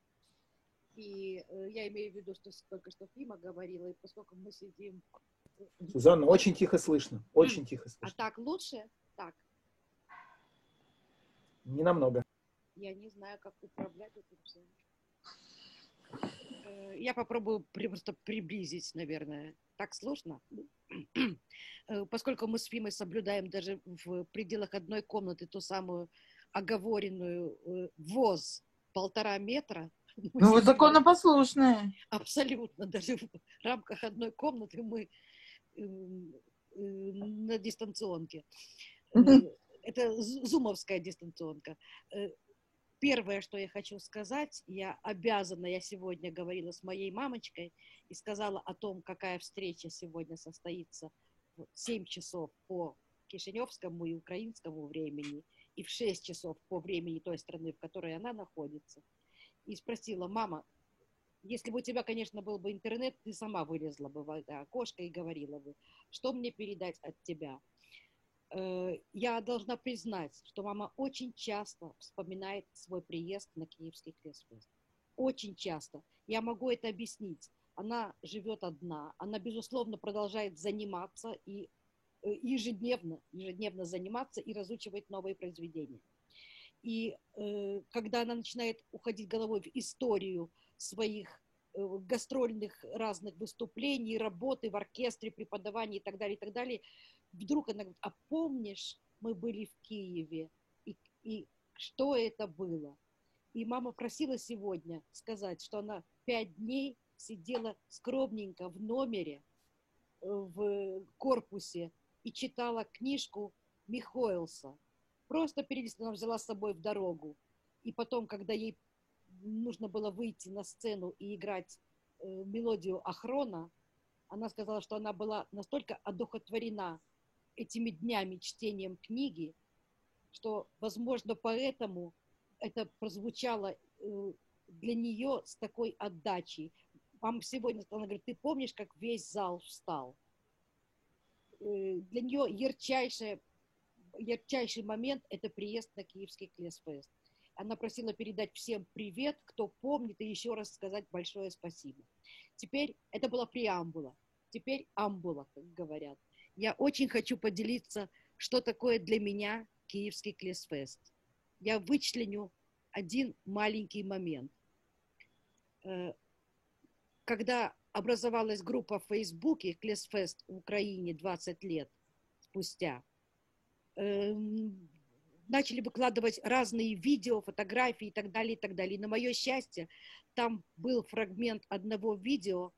[SPEAKER 20] и я имею в виду, что только что Фима говорила, и поскольку мы сидим...
[SPEAKER 17] Сузанна, очень тихо слышно, очень тихо слышно.
[SPEAKER 20] А так лучше? Так.
[SPEAKER 17] Не намного.
[SPEAKER 20] Я не знаю, как управлять этим всем. Я попробую просто приблизить, наверное. Так сложно? Поскольку мы с Фимой соблюдаем даже в пределах одной комнаты ту самую оговоренную ВОЗ 1,5 метра.
[SPEAKER 1] Ну, вы законопослушные.
[SPEAKER 20] Абсолютно. Даже в рамках одной комнаты мы на дистанционке. Это зумовская дистанционка. Первое, что я хочу сказать, я сегодня говорила с моей мамочкой и сказала о том, какая встреча сегодня состоится в 7 часов по кишиневскому и украинскому времени и в 6 часов по времени той страны, в которой она находится. И спросила: мама, если бы у тебя, конечно, был бы интернет, ты сама вылезла бы в это окошко и говорила бы, что мне передать от тебя. Я должна признать, что мама очень часто вспоминает свой приезд на Киевский Клесфест. Очень часто. Я могу это объяснить. Она живет одна, она, безусловно, продолжает заниматься и ежедневно заниматься и разучивать новые произведения. И когда она начинает уходить головой в историю своих гастрольных разных выступлений, работы в оркестре, преподавания и так далее, вдруг она говорит: а помнишь, мы были в Киеве, и что это было? И мама просила сегодня сказать, что она 5 дней сидела скромненько в номере, в корпусе, и читала книжку Михоэлса. Просто перелистала, взяла с собой в дорогу. И потом, когда ей нужно было выйти на сцену и играть мелодию Охрона, она сказала, что она была настолько одухотворена этими днями чтением книги, что, возможно, поэтому это прозвучало для нее с такой отдачей. Вам сегодня сказала, она говорит: ты помнишь, как весь зал встал? Для нее ярчайший момент – это приезд на Киевский Клесфест. Она просила передать всем привет, кто помнит, и еще раз сказать большое спасибо. Теперь это была преамбула, теперь амбула, как говорят. Я очень хочу поделиться, что такое для меня Киевский Клесфест. Я вычленю один маленький момент. Когда образовалась группа в Фейсбуке «Клесфест в Украине 20 лет спустя», начали выкладывать разные видео, фотографии и так далее, и так далее. И на мое счастье, там был фрагмент одного видео,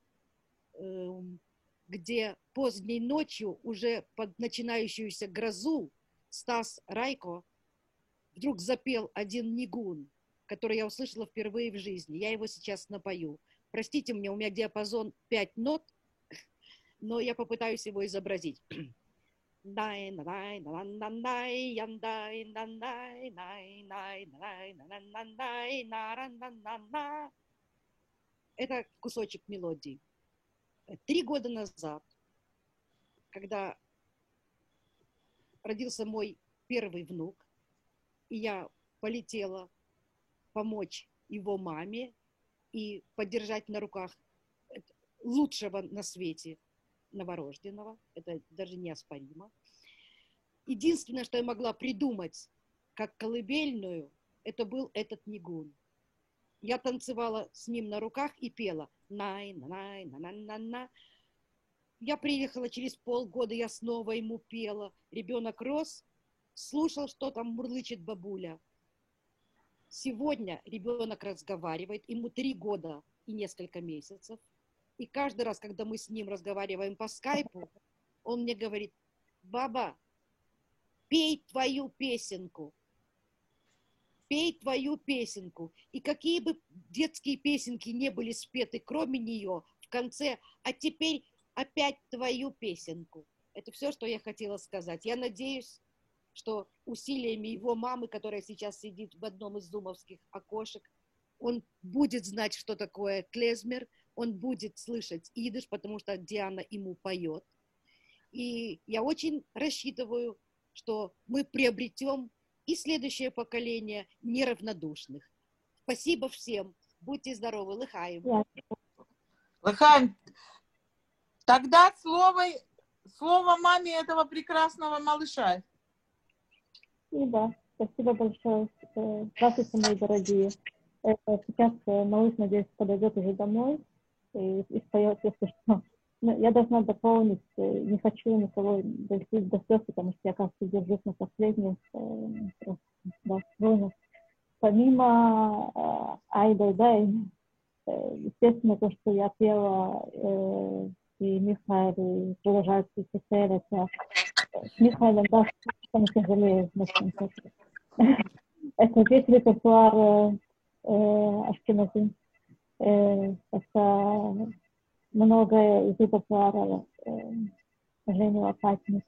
[SPEAKER 20] где поздней ночью, уже под начинающуюся грозу, Стас Райко вдруг запел один нигун, который я услышала впервые в жизни. Я его сейчас напою. Простите мне, у меня диапазон 5 нот, но я попытаюсь его изобразить. Это кусочек мелодии. 3 года назад, когда родился мой первый внук, и я полетела помочь его маме и поддержать на руках лучшего на свете новорожденного, это даже неоспоримо. Единственное, что я могла придумать как колыбельную, это был этот нигун. Я танцевала с ним на руках и пела най на най на на на на. Я приехала через полгода, я снова ему пела. Ребенок рос, слушал, что там мурлычет бабуля. Сегодня ребенок разговаривает, ему 3 года и несколько месяцев. И каждый раз, когда мы с ним разговариваем по скайпу, он мне говорит: баба, пей твою песенку. Пей твою песенку. И какие бы детские песенки не были спеты, кроме нее, в конце, а теперь опять твою песенку. Это все, что я хотела сказать. Я надеюсь, что усилиями его мамы, которая сейчас сидит в одном из зумовских окошек, он будет знать, что такое клезмер, он будет слышать идиш, потому что Диана ему поет. И я очень рассчитываю, что мы приобретем и следующее поколение неравнодушных. Спасибо всем. Будьте здоровы. Лыхаем.
[SPEAKER 1] Лыхаем. Тогда слово маме этого прекрасного малыша.
[SPEAKER 21] И да, спасибо большое. Здравствуйте, мои дорогие. Сейчас малыш, надеюсь, подойдет уже домой и споет, если что. Но я должна дополнить, не хочу никого довести до слез, потому что я, кажется, держусь на последних струнах. Помимо Ай-дай-дай, естественно, то, что я пела, и Михаил продолжает писать, это с Михаилом, да, что не тяжелее, это весь репертуар Ашкенази. Это многое из репертуара Жени Лопатиной.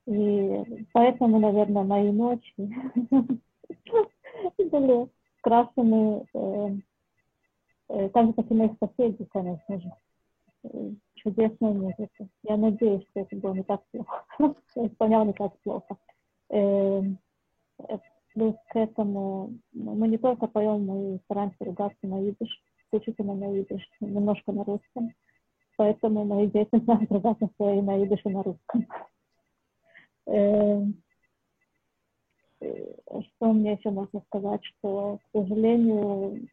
[SPEAKER 21] И поэтому, наверное, мои ночи были скрашены, так же, как и моих соседей, конечно же, чудесной музыкой. Я надеюсь, что это было не так плохо. Я исполняла не так плохо. Плюс к этому мы не только поем, мы стараемся ругаться на идиш, исключительно на идиш, немножко на русском. Поэтому мои дети знают ругаться и на идиш, и на русском. Что мне еще можно сказать, что, к сожалению,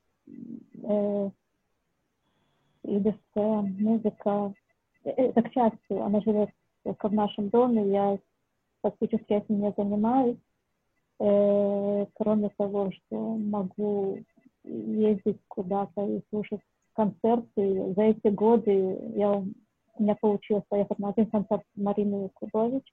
[SPEAKER 21] идишская музыка, это, к счастью, она живет только в нашем доме, я фактически этим не занимаюсь. Кроме того, что могу ездить куда-то и слушать концерты. За эти годы у меня получилось поехать на один концерт Марины Кубович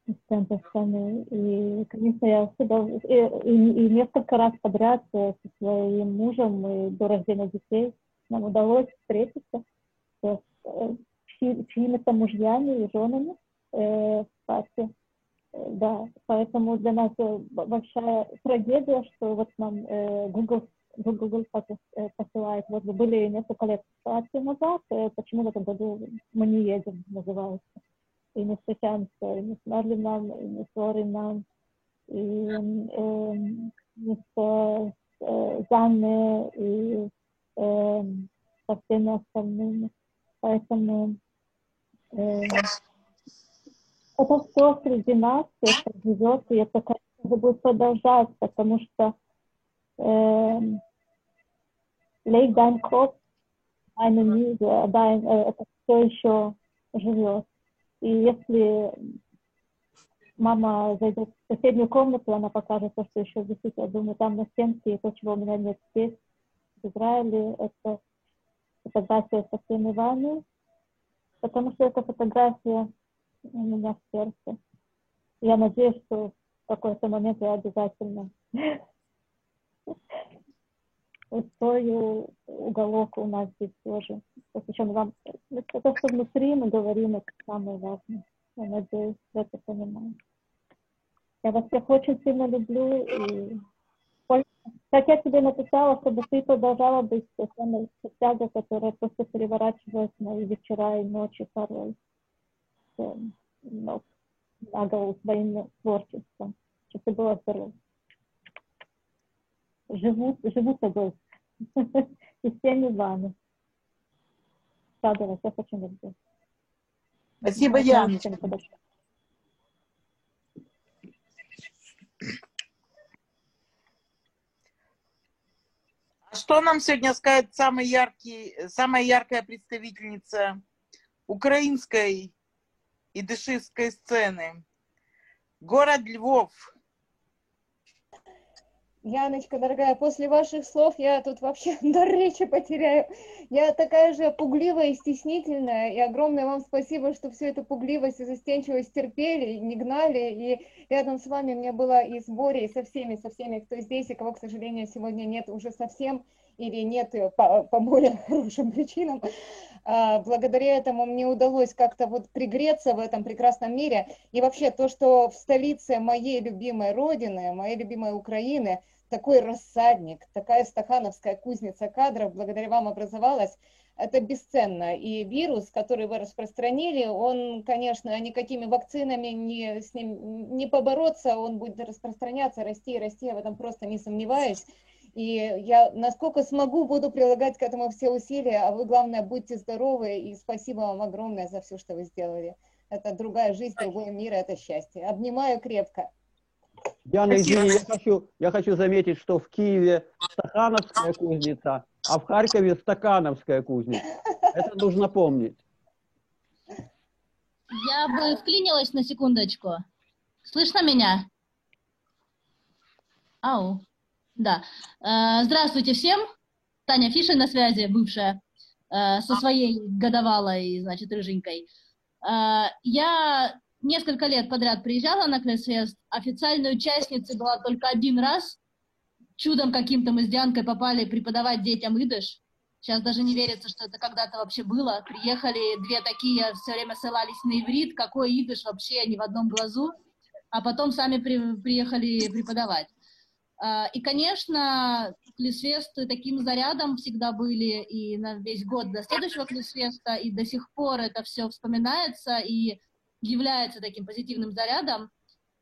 [SPEAKER 21] из центра страны. И, конечно, я всегда, и несколько раз подряд со своим мужем и до рождения детей нам удалось встретиться с чьими-то мужьями и женами в Пасхе. Да, поэтому для нас большая трагедия, что вот нам Google посылает. Вот были несколько лет назад, почему в этом году мы не едем, называется. И не встречаемся, и не с Мерлином, и не с Лорином, и не с Жанной, и со всеми остальными. Поэтому это все среди нас, это живет, и это, конечно, будет продолжать, потому что Лейк Дайн Кроп, это все еще живет. И если мама зайдет в соседнюю комнату, она покажет то, что еще висит, я думаю, там на стенке, и то, чего у меня нет здесь, в Израиле, это фотография со всеми вами, потому что эта фотография у меня в сердце. Я надеюсь, что в какой-то момент я обязательно устрою уголок у нас здесь тоже. Причем вам, это что внутри мы говорим, это самое важное. Я надеюсь, вы это понимаете. Я вас всех очень сильно люблю. И как я тебе написала, чтобы ты продолжала быть самой тягой, которая просто переворачивает мои вечера и ночи порой. На голову своим творчеством, чтобы ты была здорова. Живу тобой и всеми вами. Правда, вас я очень люблю.
[SPEAKER 1] Спасибо, Яночка. Что нам сегодня скажет самая яркая представительница украинской и дышистской сцены? Город Львов.
[SPEAKER 13] Яночка, дорогая, после ваших слов я тут вообще дар речи потеряю. Я такая же пугливая и стеснительная, и огромное вам спасибо, что всю эту пугливость и застенчивость терпели, не гнали, и рядом с вами мне было и с Борей, и со всеми, кто здесь, и кого, к сожалению, сегодня нет уже совсем, или нет по более хорошим причинам. Благодаря этому мне удалось как-то вот пригреться в этом прекрасном мире. И вообще то, что в столице моей любимой родины, моей любимой Украины, такой рассадник, такая стахановская кузница кадров благодаря вам образовалась, это бесценно. И вирус, который вы распространили, он, конечно, никакими вакцинами с ним не побороться, он будет распространяться, расти и расти, я в этом просто не сомневаюсь. И я, насколько смогу, буду прилагать к этому все усилия, а вы, главное, будьте здоровы, и спасибо вам огромное за все, что вы сделали. Это другая жизнь, другой мир, это счастье. Обнимаю крепко.
[SPEAKER 10] Яна, извини, я хочу заметить, что в Киеве стахановская кузница, а в Харькове стакановская кузница. Это нужно помнить.
[SPEAKER 7] Я бы вклинилась на секундочку. Слышно меня? Ау. Да. Здравствуйте всем. Таня Фишель на связи, бывшая, со своей годовалой, значит, рыженькой. Я несколько лет подряд приезжала на Клэсфест. Официальной участницей была только один раз. Чудом каким-то мы с Дианкой попали преподавать детям идыш. Сейчас даже не верится, что это когда-то вообще было. Приехали две такие, все время ссылались на иврит. Какой идыш вообще, ни в одном глазу. А потом сами приехали преподавать. И, конечно, Клэсфесты таким зарядом всегда были и на весь год до следующего Клэсфеста, и до сих пор это все вспоминается и является таким позитивным зарядом.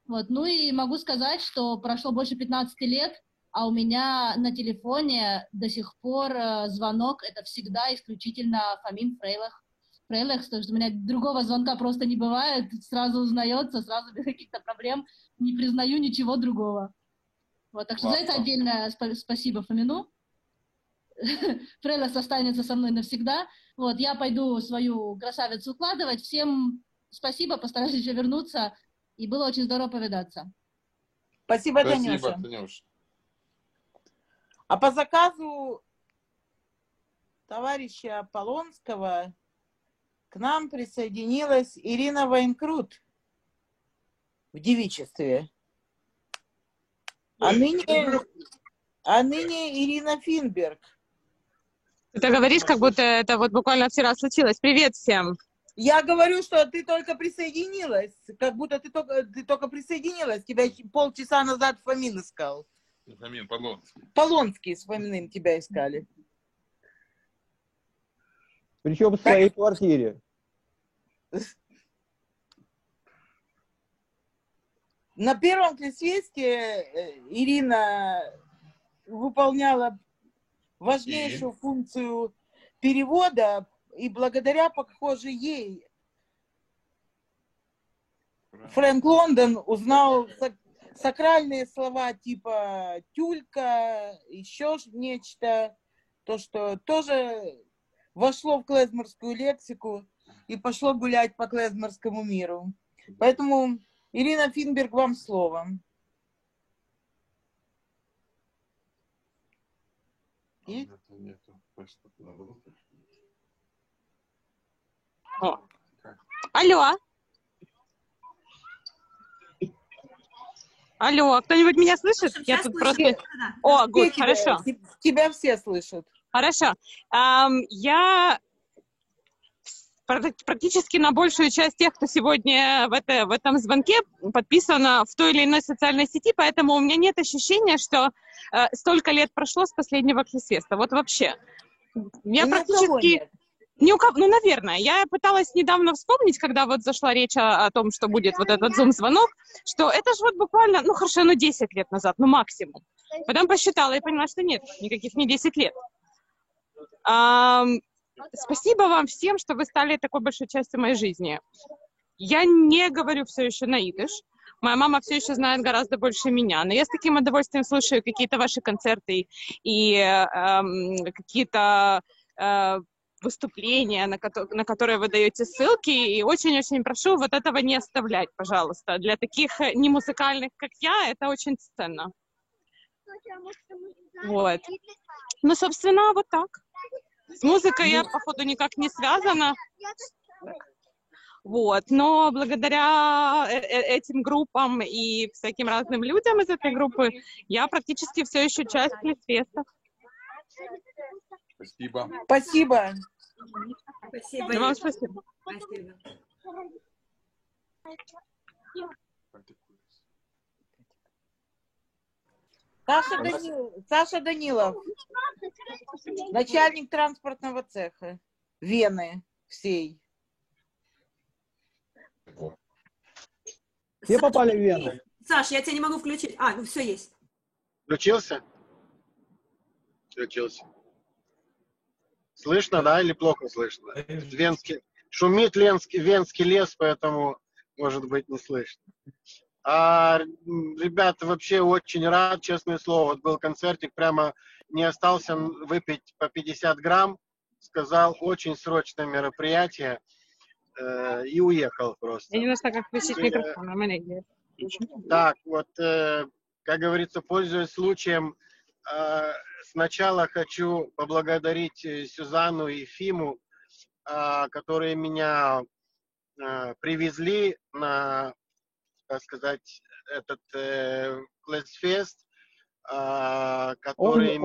[SPEAKER 7] Вот. Ну и могу сказать, что прошло больше 15 лет, а у меня на телефоне до сих пор звонок, это всегда исключительно Фомин Фрейлах, потому что у меня другого звонка просто не бывает, сразу узнается, сразу без каких-то проблем, не признаю ничего другого. Вот, так что за это отдельное спасибо Фомину. Фрейлас останется со мной навсегда. Вот, я пойду свою красавицу укладывать. Всем спасибо, постараюсь еще вернуться. И было очень здорово повидаться.
[SPEAKER 1] Спасибо, Танюша. А по заказу товарища Полонского к нам присоединилась Ирина Вайнкрут в девичестве. А ныне Ирина Финберг.
[SPEAKER 22] Ты говоришь, как будто это вот буквально вчера случилось. Привет всем.
[SPEAKER 1] Я говорю, что ты только присоединилась. Как будто ты только присоединилась. Тебя полчаса назад Фомин искал.
[SPEAKER 5] Фомин, Полонский.
[SPEAKER 1] Полонский с Фоминым тебя искали.
[SPEAKER 10] Причем в своей квартире.
[SPEAKER 1] На первом Клэсфесте Ирина выполняла важнейшую функцию перевода, и благодаря, похоже, ей Фрэнк Лондон узнал сакральные слова типа тюлька, еще нечто, то, что тоже вошло в клезмерскую лексику и пошло гулять по клезмерскому миру. Поэтому, Ирина Финберг, вам слово.
[SPEAKER 22] Алло. Алло, кто-нибудь меня слышит? Я тут просто... О, гуд, хорошо.
[SPEAKER 1] Тебя все слышат.
[SPEAKER 22] Хорошо. Я практически на большую часть тех, кто сегодня в этом звонке, подписана в той или иной социальной сети, поэтому у меня нет ощущения, что столько лет прошло с последнего Клэсфеста. Вот вообще. Я практически... Ни у кого, ну, наверное. Я пыталась недавно вспомнить, когда вот зашла речь о том, что будет вот этот зум-звонок, что это же вот буквально, ну, хорошо, 10 лет назад, ну, максимум. Потом посчитала и поняла, что нет, никаких не 10 лет. Спасибо вам всем, что вы стали такой большой частью моей жизни. Я не говорю все еще на идыш. моя мама все еще знает гораздо больше меня. Но я с таким удовольствием слушаю какие-то ваши концерты и какие-то выступления, на которые вы даете ссылки. И очень-очень прошу вот этого не оставлять, пожалуйста. Для таких немузыкальных, как я, это очень ценно. Вот. Ну, собственно, вот так. С музыкой я, походу, никак не связана. Вот. Но благодаря этим группам и всяким разным людям из этой группы я практически все еще часть Клисфеста.
[SPEAKER 5] Спасибо.
[SPEAKER 1] Спасибо.
[SPEAKER 2] Спасибо.
[SPEAKER 22] Вам спасибо.
[SPEAKER 2] Спасибо.
[SPEAKER 1] Саша Данилов, начальник транспортного цеха Вены всей.
[SPEAKER 10] Все попали в Вену?
[SPEAKER 2] Саш, я тебя не могу включить. Ну все есть.
[SPEAKER 19] Включился? Включился. Слышно, да, или плохо слышно? Шумит венский лес, поэтому, может быть, не слышно. Ребята, вообще очень рад, честное слово. Вот был концертик, прямо не остался выпить по 50 грамм. Сказал, очень срочное мероприятие. И уехал просто.
[SPEAKER 22] Я не знаю, как включить микрофон, а меня нет.
[SPEAKER 19] Так, вот, как говорится, пользуясь случаем, сначала хочу поблагодарить Сюзанну и Фиму, которые меня привезли на, так сказать, этот Клэсфест, который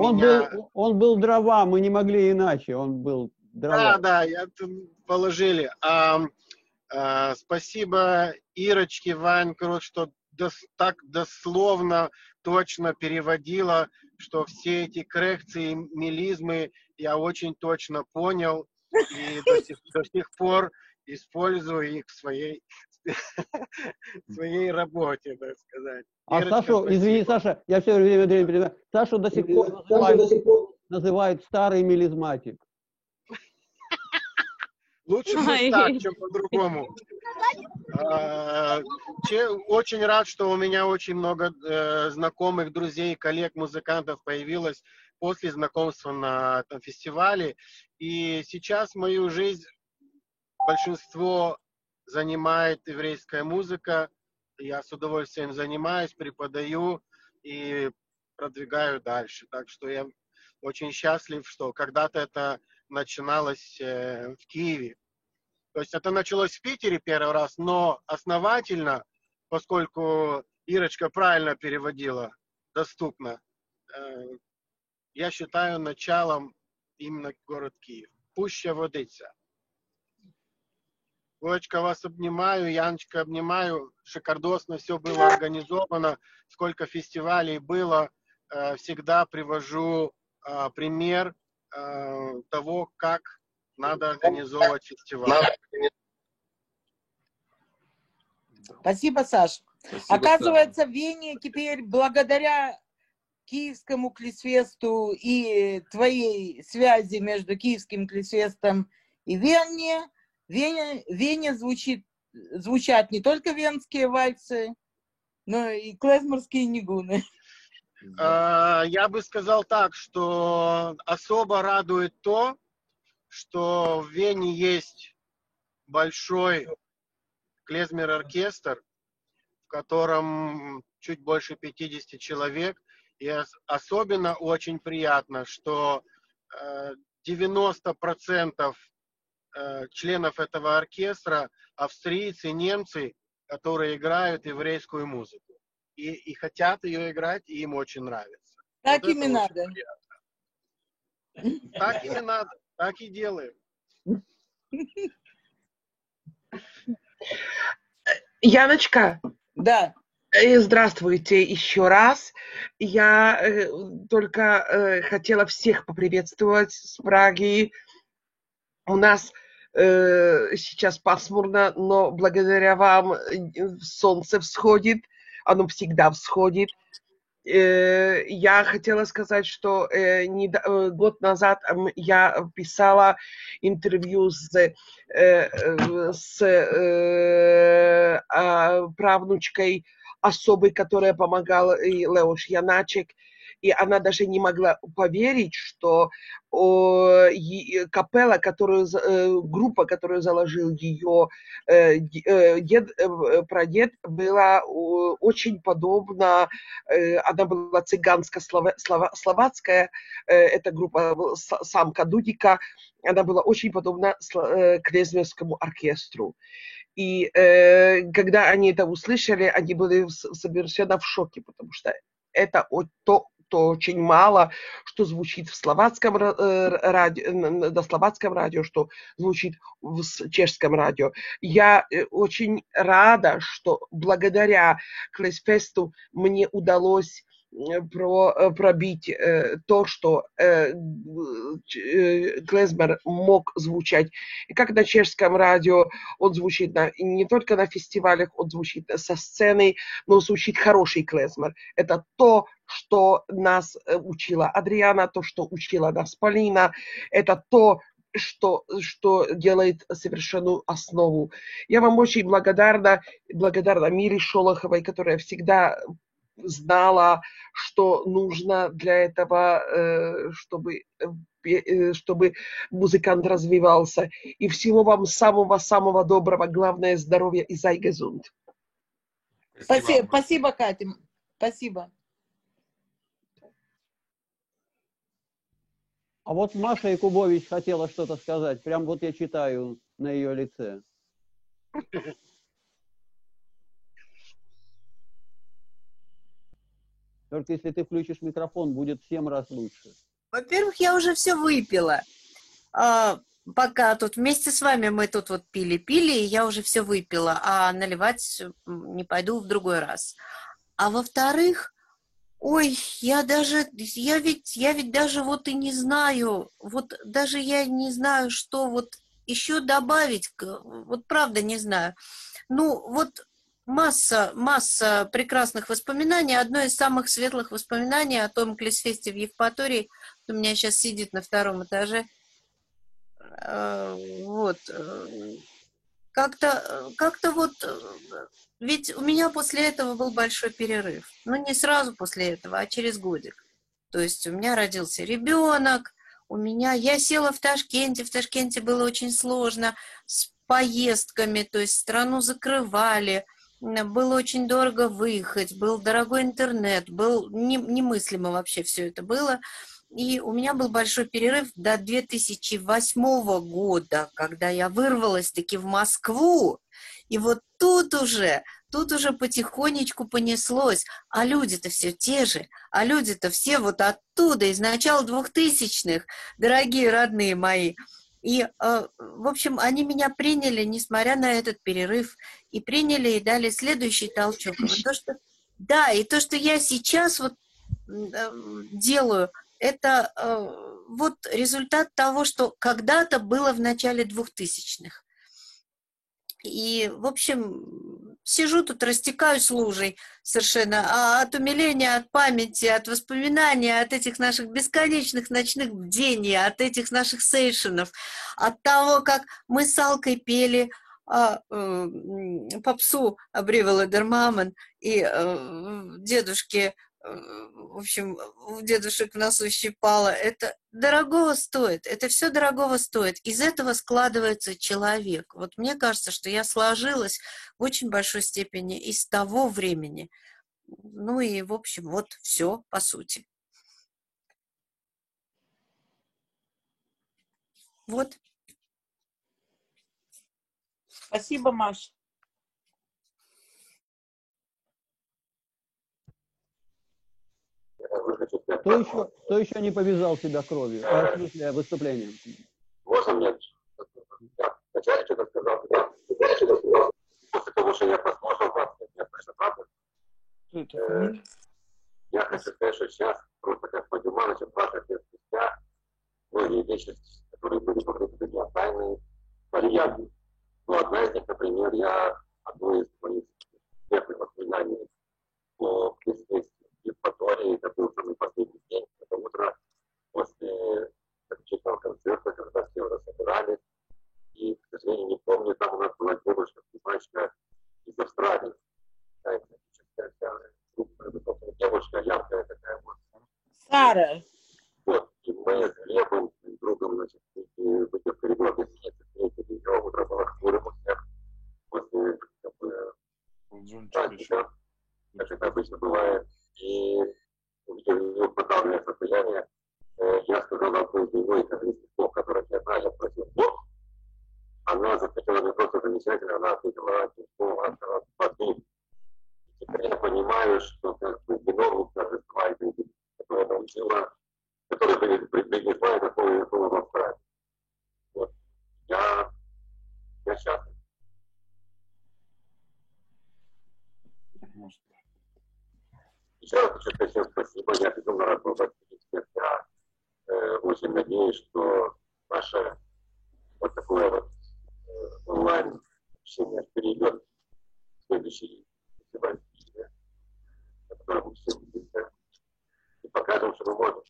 [SPEAKER 10] Он был дрова, мы не могли иначе, он был дрова.
[SPEAKER 19] Да, положили. Спасибо Ирочке Ванькру, что так дословно, точно переводила, что все эти коррекции, мелизмы я очень точно понял и до сих пор использую их в своей работе, так сказать. Ирочка,
[SPEAKER 10] Сашу,
[SPEAKER 19] спасибо.
[SPEAKER 10] извини, Саша, я все время перебиваю. Сашу до сих пор называют старый мелизматик.
[SPEAKER 19] Лучше пусть так, чем по-другому. Очень рад, что у меня очень много знакомых, друзей, коллег, музыкантов появилось после знакомства на этом фестивале. И сейчас мою жизнь большинство занимает еврейская музыка. Я с удовольствием занимаюсь, преподаю и продвигаю дальше. Так что я очень счастлив, что когда-то это начиналось в Киеве. То есть это началось в Питере первый раз, но основательно, поскольку Ирочка правильно переводила, доступно, я считаю началом именно город Киев. Пуща водиця. Олечка, вас обнимаю, Яночка, обнимаю. Шикардосно все было организовано. Сколько фестивалей было. Всегда привожу пример того, как надо организовывать фестиваль.
[SPEAKER 1] Спасибо, Саш.
[SPEAKER 5] Спасибо,
[SPEAKER 1] Оказывается, в Вене теперь благодаря Киевскому Клисфесту и твоей связи между Киевским Клисфестом и Вене, в Вене звучат не только венские вальсы, но и клезморские нигуны.
[SPEAKER 19] Я бы сказал так, что особо радует то, что в Вене есть большой клезмер-оркестр, в котором чуть больше 50 человек. И особенно очень приятно, что 90% членов этого оркестра австрийцы, немцы, которые играют еврейскую музыку. И хотят ее играть, и им очень нравится.
[SPEAKER 1] Так
[SPEAKER 19] вот
[SPEAKER 1] им и надо.
[SPEAKER 19] Так им и надо. Так и делаем.
[SPEAKER 9] Яночка.
[SPEAKER 1] Да.
[SPEAKER 9] Здравствуйте еще раз. Я только хотела всех поприветствовать с Праги. У нас сейчас пасмурно, но благодаря вам солнце всходит. Оно всегда всходит. Я хотела сказать, что год назад я писала интервью с правнучкой особы, которая помогала, и Леош Яначек, и она даже не могла поверить, что капелла, группа, которую заложил ее прадед, была очень подобна, она была цыганско-словацкая, эта группа самка Дудика, она была очень подобна клезмерскому оркестру. И когда они это услышали, они были совершенно в шоке, потому что это то очень мало, что звучит в словацком радио, на словацком радио, что звучит в чешском радио. Я очень рада, что благодаря Клезфесту мне удалось пробить то, что клезмер мог звучать. И как на чешском радио он звучит не только на фестивалях, он звучит со сцены, но звучит хороший клезмер. Это то, что нас учила Адриана, то, что учила нас Полина. Это то, что делает совершенную основу. Я вам очень благодарна Мире Шолоховой, которая всегда знала, что нужно для этого, чтобы музыкант развивался. И всего вам самого-самого доброго, главное здоровья и зайгезунд.
[SPEAKER 1] Спасибо, Катя. Спасибо.
[SPEAKER 10] А вот Маша Якубович хотела что-то сказать. Прям вот я читаю на ее лице. Только если ты включишь микрофон, будет в 7 раз лучше.
[SPEAKER 4] Во-первых, я уже все выпила. Пока тут вместе с вами мы тут вот пили, и я уже все выпила, а наливать не пойду в другой раз. А во-вторых, ой, я ведь даже вот и не знаю, вот даже я не знаю, что вот еще добавить, вот правда не знаю. Ну, вот масса прекрасных воспоминаний. Одно из самых светлых воспоминаний о том Клезфесте в Евпатории, у меня сейчас сидит на 2-м этаже. Вот. Как-то вот, ведь у меня после этого был большой перерыв. Ну, не сразу после этого, а через годик. То есть у меня родился ребенок, я села в Ташкенте было очень сложно с поездками, то есть страну закрывали, было очень дорого выехать, был дорогой интернет, был немыслимо вообще все это было. И у меня был большой перерыв до 2008 года, когда я вырвалась таки в Москву. И вот тут уже потихонечку понеслось. А люди-то все те же, а люди-то все вот оттуда, из начала 2000-х, дорогие родные мои. И, в общем, они меня приняли, несмотря на этот перерыв, и приняли, и дали следующий толчок. И то, что я сейчас вот делаю, это вот результат того, что когда-то было в начале 2000-х. И, в общем, сижу тут, растекаюсь лужей совершенно от умиления, от памяти, от воспоминаний, от этих наших бесконечных ночных бдений, от этих наших сейшенов, от того, как мы с Алкой пели попсу Абривала Дермаман и дедушке. В общем, у дедушек в носу щипало. Это дорогого стоит. Это все дорогого стоит. Из этого складывается человек. Вот мне кажется, что я сложилась в очень большой степени из того времени. Ну и, в общем, вот все по сути. Вот.
[SPEAKER 1] Спасибо, Маш.
[SPEAKER 10] Кто еще не повязал себя кровью? В смысле, выступлением?
[SPEAKER 11] Можно мне? Вначале что-то сказал. После того, что я послушал вас, я слышал, правда? Я хочу сказать, что сейчас, просто как Подюманыч, 20 лет спустя, многие вещи, которые были покрыты для меня тайны, стали явными. Но одна из них, например, одно из моих первых воспоминаний о Клезфесте в Евпатории, это был самый последний день, это утро после заключительного концерта, когда все уже собирались. И, к сожалению, не помню, там у нас была девушка из Австралии, такая экзотическая с Глебом, с другом, значит, выйти в коридор гостиницы, встретили ее, утро было хмурым у всех, после, как бы, праздника, как это обычно бывает, и увидев ее подавленное состояние, я сказал одну из ее английских слов, которых я знаю, я спросил, она захотела мне просто замечательно, она ответила, что теперь я понимаю, что как бы виновник торжества, которое научила, которая принесла это слово в Австралии. Вот. Я счастлив. Еще раз хочу сказать всем спасибо. Я безумно рад был посетить всех. Я очень надеюсь, что наше вот такое вот онлайн общение перейдет в следующий фестиваль, на котором мы все увидимся и покажем, что мы можем.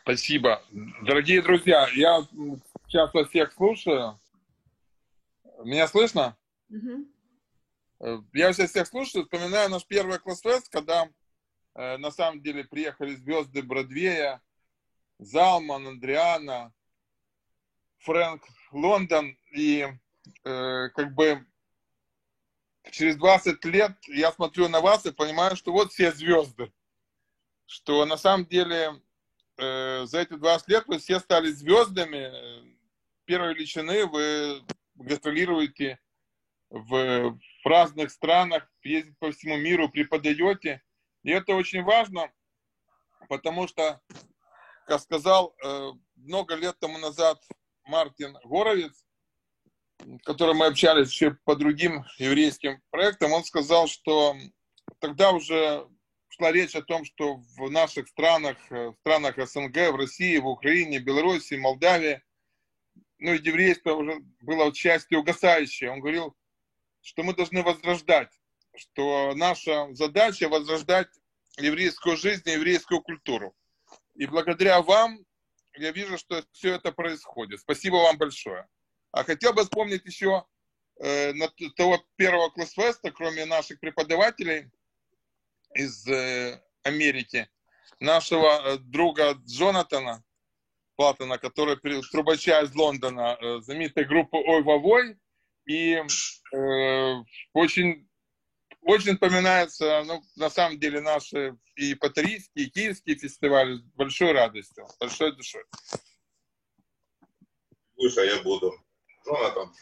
[SPEAKER 5] Спасибо. Дорогие друзья, я сейчас вас всех слушаю. Меня слышно? Я сейчас всех слушаю, вспоминаю наш первый класс-фест, когда на самом деле приехали звезды Бродвея, Залман, Андриана, Фрэнк, Лондон, и как бы через 20 лет я смотрю на вас и понимаю, что вот все звезды, что на самом деле за эти 20 лет вы все стали звездами первой величины, вы гастролируете в разных странах, ездите по всему миру, преподаете. И это очень важно, потому что, как сказал много лет тому назад Мартин Горовиц, с которым мы общались еще по другим еврейским проектам, он сказал, что тогда уже шла речь о том, что в наших странах, в странах СНГ, в России, в Украине, Беларуси, Молдавии, ну и еврейство уже было частью угасающее. Он говорил, что мы должны возрождать, что наша задача возрождать еврейскую жизнь, еврейскую культуру. И благодаря вам я вижу, что все это происходит. Спасибо вам большое. А хотел бы вспомнить еще того первого класс-феста, кроме наших преподавателей из Америки, нашего друга Джонатана Платтона, который трубача из Лондона, знаменитой группы Ой Вовой. И очень вспоминается, ну, на самом деле, наши и патарийские, и киевские фестивали с большой радостью, с большой душой.
[SPEAKER 8] Слушай, я буду. Джонатан.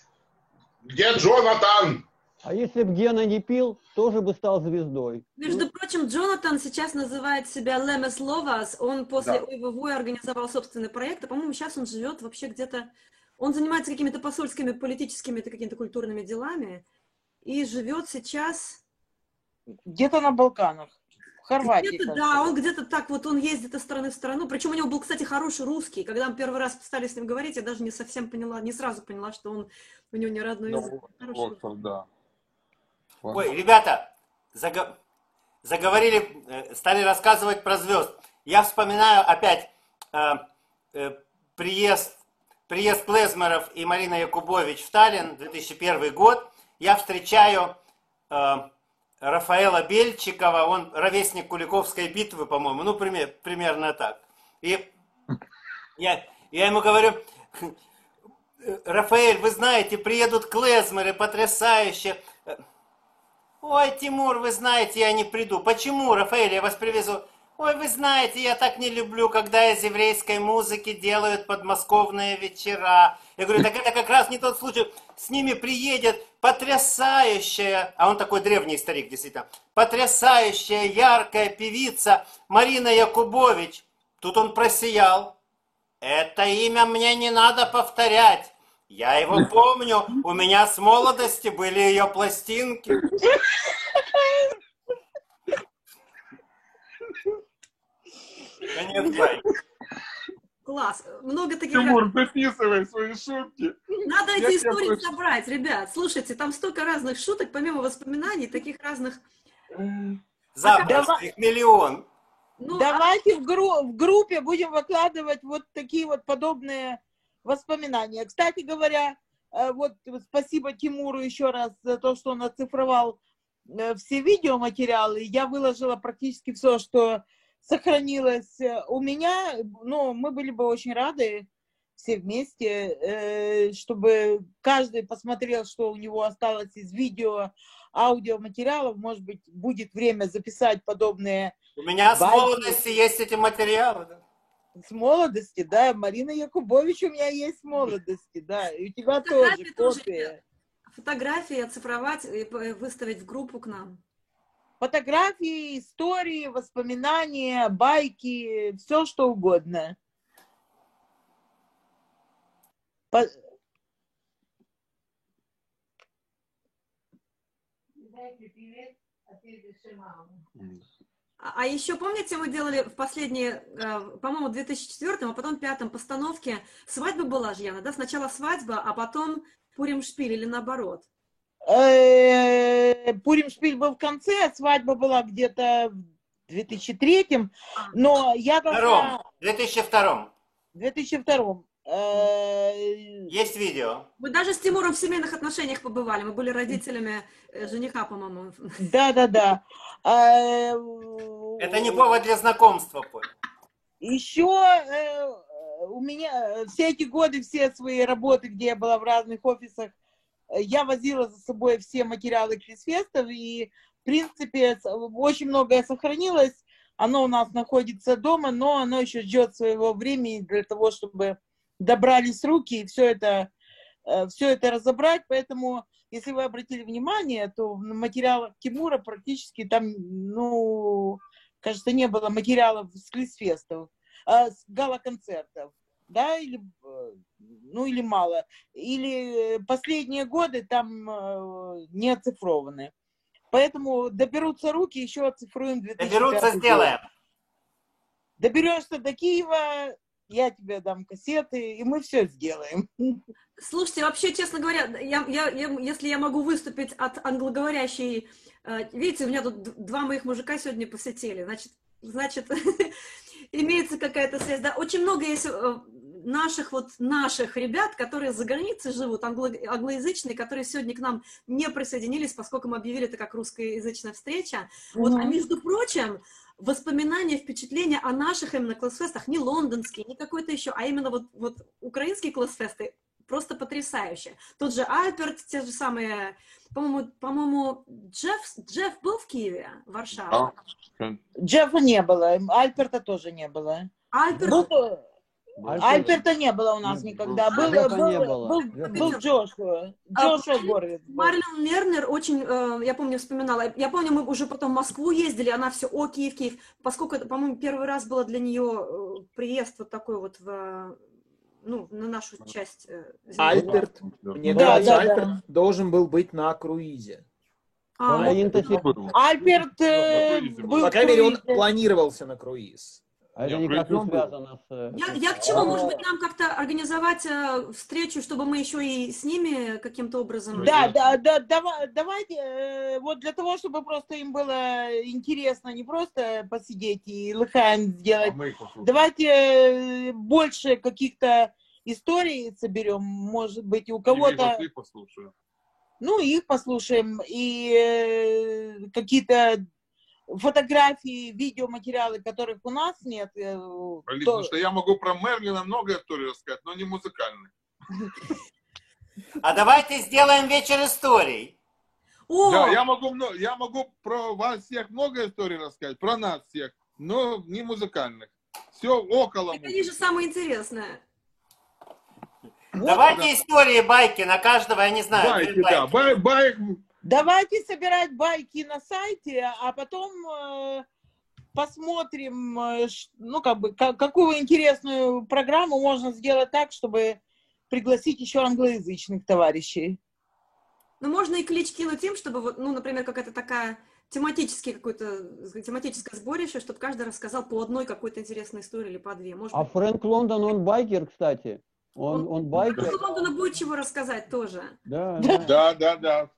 [SPEAKER 8] Где Джонатан?
[SPEAKER 10] А если бы Гена не пил, тоже бы стал звездой.
[SPEAKER 2] Между прочим, Джонатан сейчас называет себя Лемес Ловас. Он после ОИВВ организовал собственный проект, а, по-моему, сейчас он живет вообще где-то... Он занимается какими-то посольскими, политическими, какими-то культурными делами и живет сейчас...
[SPEAKER 1] Где-то на Балканах, в Хорватии.
[SPEAKER 2] Да, он где-то так вот, он ездит из страны в страну. Причем у него был, кстати, хороший русский. Когда мы первый раз стали с ним говорить, я даже не совсем поняла, не сразу поняла, что он, у него не родной язык.
[SPEAKER 5] Да.
[SPEAKER 14] Ой, ребята, заговорили, стали рассказывать про звезд. Я вспоминаю опять приезд Клезмеров и Марины Якубович в Таллин, 2001 год. Я встречаю Рафаэла Бельчикова, он ровесник Куликовской битвы, по-моему, ну, примерно так. И я ему говорю, Рафаэль, вы знаете, приедут Клезмеры, потрясающе. Ой, Тимур, вы знаете, я не приду. Почему, Рафаэль, я вас привезу? Ой, вы знаете, я так не люблю, когда из еврейской музыки делают подмосковные вечера. Я говорю, так это как раз не тот случай. С ними приедет потрясающая, а он такой древний старик, действительно, потрясающая, яркая певица Марина Якубович. Тут он просиял. Это имя мне не надо повторять. Я его помню, у меня с молодости были ее пластинки. Конец байки.
[SPEAKER 2] Класс. Много таких...
[SPEAKER 5] Тимур, записывай свои шутки.
[SPEAKER 2] Надо эти истории собрать, ребят. Слушайте, там столько разных шуток, помимо воспоминаний, таких разных...
[SPEAKER 14] Запросто, их миллион.
[SPEAKER 1] Давайте в группе будем выкладывать вот такие вот подобные воспоминания. Кстати говоря, вот спасибо Тимуру еще раз за то, что он оцифровал все видеоматериалы. Я выложила практически все, что сохранилось. У меня, ну, мы были бы очень рады все вместе, чтобы каждый посмотрел, что у него осталось из видео, аудиоматериалов. Может быть, будет время записать подобные
[SPEAKER 14] У меня с
[SPEAKER 1] байки.
[SPEAKER 14] молодости есть эти материалы. Да?
[SPEAKER 1] С молодости, да. Марина Якубович у меня есть с молодости, да. И у тебя тоже копия.
[SPEAKER 2] Фотографии оцифровать и выставить в группу к нам.
[SPEAKER 1] Фотографии, истории, воспоминания, байки, все что угодно.
[SPEAKER 2] А еще, помните, мы делали в последние, по-моему, в 2004, а потом в 2005 постановке свадьба была же, Яна, да? Сначала свадьба, а потом Пурим-шпиль или наоборот?
[SPEAKER 1] Пурим-шпиль был в конце, а свадьба была где-то в 2003, но я должна...
[SPEAKER 14] В 2002.
[SPEAKER 1] В 2002.
[SPEAKER 14] Есть видео.
[SPEAKER 2] Мы даже с Тимуром в семейных отношениях побывали. Мы были родителями жениха, по-моему.
[SPEAKER 1] Да.
[SPEAKER 14] Это не повод для знакомства, Поль.
[SPEAKER 1] Еще у меня все эти годы, все свои работы, где я была в разных офисах, я возила за собой все материалы Крисфестов, и, в принципе, очень многое сохранилось. Оно у нас находится дома, но оно еще ждет своего времени для того, чтобы добрались руки и все это разобрать. Поэтому, если вы обратили внимание, то в материалах Тимура практически там, ну, кажется, не было материалов с Крисфестов, с гала-концертов, да, или мало. Или последние годы там не оцифрованы. Поэтому доберутся руки, еще оцифруем 2005
[SPEAKER 14] Доберутся, сделаем.
[SPEAKER 1] Доберешься до Киева, я тебе дам кассеты, и мы все сделаем.
[SPEAKER 2] Слушайте, вообще, честно говоря, если я могу выступить от англоговорящей... Видите, у меня тут два моих мужика сегодня посетили. Значит, имеется какая-то связь. Да, очень много есть наших ребят, которые за границей живут, англоязычные, которые сегодня к нам не присоединились, поскольку мы объявили это как русскоязычная встреча. Вот, а между прочим, воспоминания, впечатления о наших именно классфестах, не лондонские, не какой-то еще, а именно вот украинские классфесты, просто потрясающие. Тот же Альперт, те же самые, по-моему, Джефф был в Киеве, в Варшаве?
[SPEAKER 1] Джеффа не было, Альперта тоже не было. Альперта не было у нас никогда. Был Джошуа. Джошуа Горвиц.
[SPEAKER 2] Марлен Мернер очень, я помню, вспоминала. Я помню, мы уже потом в Москву ездили, она все, Киев. Поскольку это, по-моему, первый раз было для нее приезд вот такой вот на нашу часть земли.
[SPEAKER 17] Альперт, мне кажется, Альперт должен был быть на круизе.
[SPEAKER 1] Альперт был
[SPEAKER 17] по крайней мере, он планировался на круиз.
[SPEAKER 10] А это никак не связано с...
[SPEAKER 2] Я к чему? Может быть, нам как-то организовать встречу, чтобы мы еще и с ними каким-то образом...
[SPEAKER 1] Да, давайте, вот для того, чтобы просто им было интересно, не просто посидеть и лыхаем сделать, давайте больше каких-то историй соберем, может быть, у кого-то... Их послушаем, и какие-то фотографии, видеоматериалы, которых у нас нет.
[SPEAKER 5] Потому что я могу про Мерлина много историй рассказать, но не музыкальных.
[SPEAKER 14] А давайте сделаем вечер историй.
[SPEAKER 5] Да, я могу про вас всех много историй рассказать, про нас всех, но не музыкальных. Все около
[SPEAKER 2] музыки. Это не же самое интересное.
[SPEAKER 14] Давайте истории, байки на каждого, я не знаю.
[SPEAKER 5] Байки, да, байки.
[SPEAKER 1] Давайте собирать байки на сайте, а потом посмотрим, какую интересную программу можно сделать так, чтобы пригласить еще англоязычных товарищей.
[SPEAKER 2] Можно и клич кинуть им, чтобы, например, какая-то такая тематическое сборище, чтобы каждый рассказал по одной какой-то интересной истории или по две.
[SPEAKER 10] А Фрэнк Лондон, он байкер, кстати. Он байкер.
[SPEAKER 2] Фрэнк Лондону будет чего рассказать тоже.
[SPEAKER 5] Да.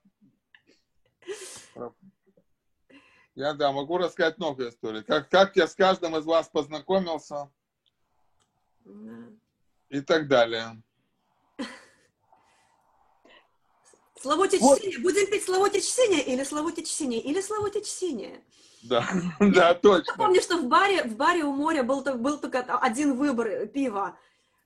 [SPEAKER 5] Я могу рассказать много историй. Как я с каждым из вас познакомился и так далее.
[SPEAKER 2] Славутич-сине. Будем петь Славутич-сине или Славутич-сине или Славутич-сине.
[SPEAKER 5] Да, да, точно.
[SPEAKER 2] Я помню, что в баре у моря был только один выбор пива.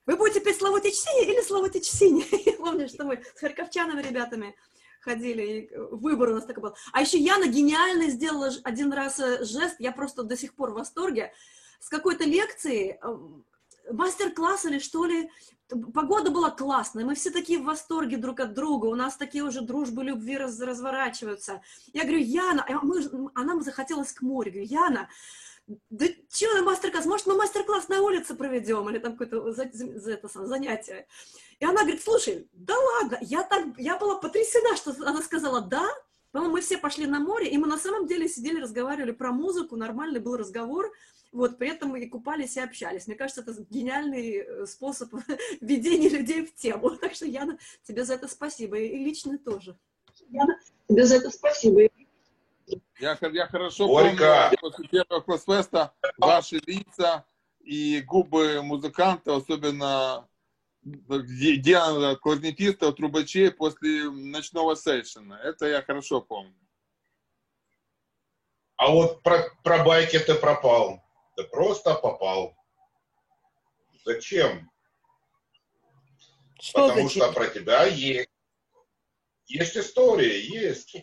[SPEAKER 2] Вы будете петь Славутич-сине или Славутич-сине? Я помню, что мы с харьковчанами ребятами ходили, и выбор у нас такой был. А еще Яна гениально сделала один раз жест, я просто до сих пор в восторге, с какой-то лекции, мастер-класс или что ли, погода была классная, мы все такие в восторге друг от друга, у нас такие уже дружбы, любви разворачиваются. Я говорю, Яна, а нам захотелось к морю, говорю, Яна, да что на мастер-класс, может, мы мастер-класс на улице проведем, или там какое-то занятие. И она говорит, слушай, да ладно, я была потрясена, что она сказала да. По-моему, мы все пошли на море, и мы на самом деле сидели, разговаривали про музыку, нормальный был разговор, вот, при этом мы и купались, и общались. Мне кажется, это гениальный способ введения людей в тему. Так что, Яна, тебе за это спасибо, и лично тоже. Яна, тебе за это спасибо.
[SPEAKER 5] Я хорошо помню после первого Классфеста ваши лица и губы музыкантов, особенно кларнетистов, трубачей после ночного сейшена. Это я хорошо помню.
[SPEAKER 8] А вот про байки ты пропал. Ты просто попал. Зачем? Потому что про тебя есть история, есть.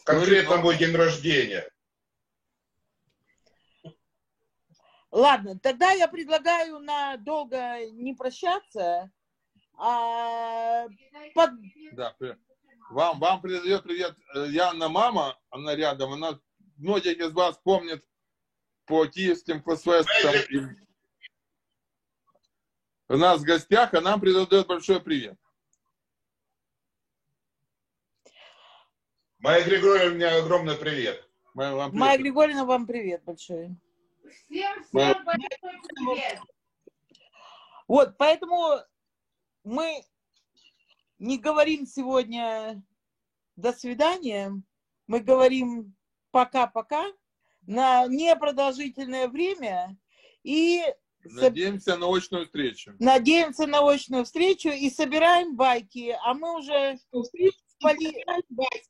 [SPEAKER 8] Конкретно мой день рождения.
[SPEAKER 1] Ладно, тогда я предлагаю надолго не прощаться.
[SPEAKER 5] Да, вам передает привет Яна мама, она рядом, она многих из вас помнит по киевским классфестам. У нас в гостях, а нам передает большой привет.
[SPEAKER 8] Майя Григорьевна, огромный привет.
[SPEAKER 1] Майя Григорьевна, вам привет большой.
[SPEAKER 12] Всем большой привет.
[SPEAKER 1] Вот, поэтому мы не говорим сегодня до свидания, мы говорим пока-пока на непродолжительное время и
[SPEAKER 5] надеемся на очную встречу.
[SPEAKER 1] Надеемся на очную встречу и собираем байки, а мы уже с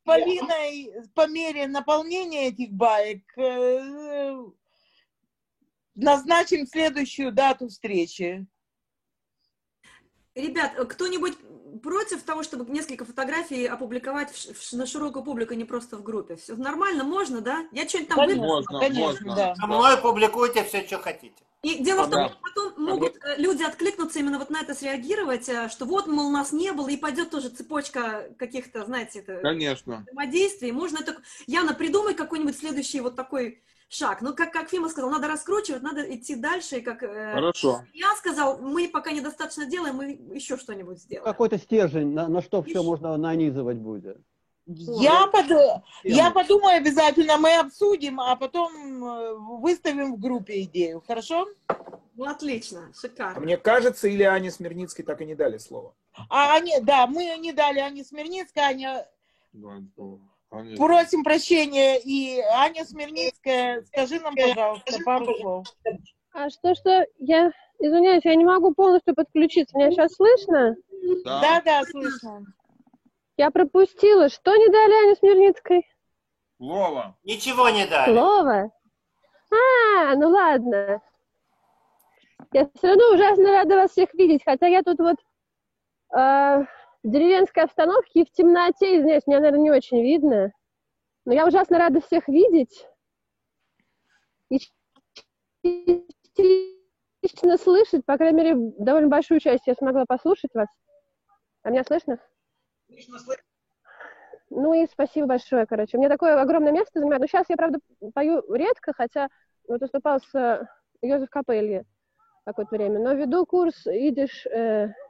[SPEAKER 1] Полиной по мере наполнения этих баек назначим следующую дату встречи.
[SPEAKER 2] Ребят, кто-нибудь против того, чтобы несколько фотографий опубликовать на широкую публику, не просто в группе? Все нормально, можно, да? Я что-нибудь там
[SPEAKER 5] выпущу. Конечно,
[SPEAKER 1] да.
[SPEAKER 14] Со мной публикуйте все, что хотите.
[SPEAKER 2] И дело в том, что потом могут люди откликнуться именно вот на это, среагировать, что вот, мол, нас не было, и пойдет тоже цепочка каких-то, знаете, взаимодействий. Можно это... Яна, придумай какой-нибудь следующий вот такой шаг. Ну, как Фима сказал, надо раскручивать, надо идти дальше. И как
[SPEAKER 5] Хорошо.
[SPEAKER 2] Я сказал, мы пока недостаточно делаем, мы еще что-нибудь сделаем.
[SPEAKER 10] Какой-то стержень, на что все можно нанизывать будет.
[SPEAKER 1] Я подумаю обязательно, мы обсудим, а потом выставим в группе идею. Хорошо?
[SPEAKER 2] Ну, отлично, шикарно.
[SPEAKER 17] Мне кажется, или Ане Смирницкой так и не дали слово.
[SPEAKER 1] Да, мы не дали Ане Смирницкой, Аня... Просим прощения, и Аня Смирницкая, скажи нам, пожалуйста, пару слов.
[SPEAKER 16] Что, я извиняюсь, я не могу полностью подключиться. Меня сейчас слышно?
[SPEAKER 1] Да, слышно.
[SPEAKER 16] Я пропустила. Что не дали Ане Смирницкой?
[SPEAKER 5] Слово.
[SPEAKER 14] Ничего не дали.
[SPEAKER 16] Слово? Ну ладно. Я все равно ужасно рада вас всех видеть, хотя я тут вот в деревенской обстановке и в темноте, извиняюсь, меня, наверное, не очень видно. Но я ужасно рада всех видеть. И частично слышать, по крайней мере, довольно большую часть я смогла послушать вас. А меня слышно? Ну и спасибо большое, короче. У меня такое огромное место занимает. Но сейчас я, правда, пою редко, хотя вот выступал с Йозеф Капелье какое-то время. Но веду курс идиш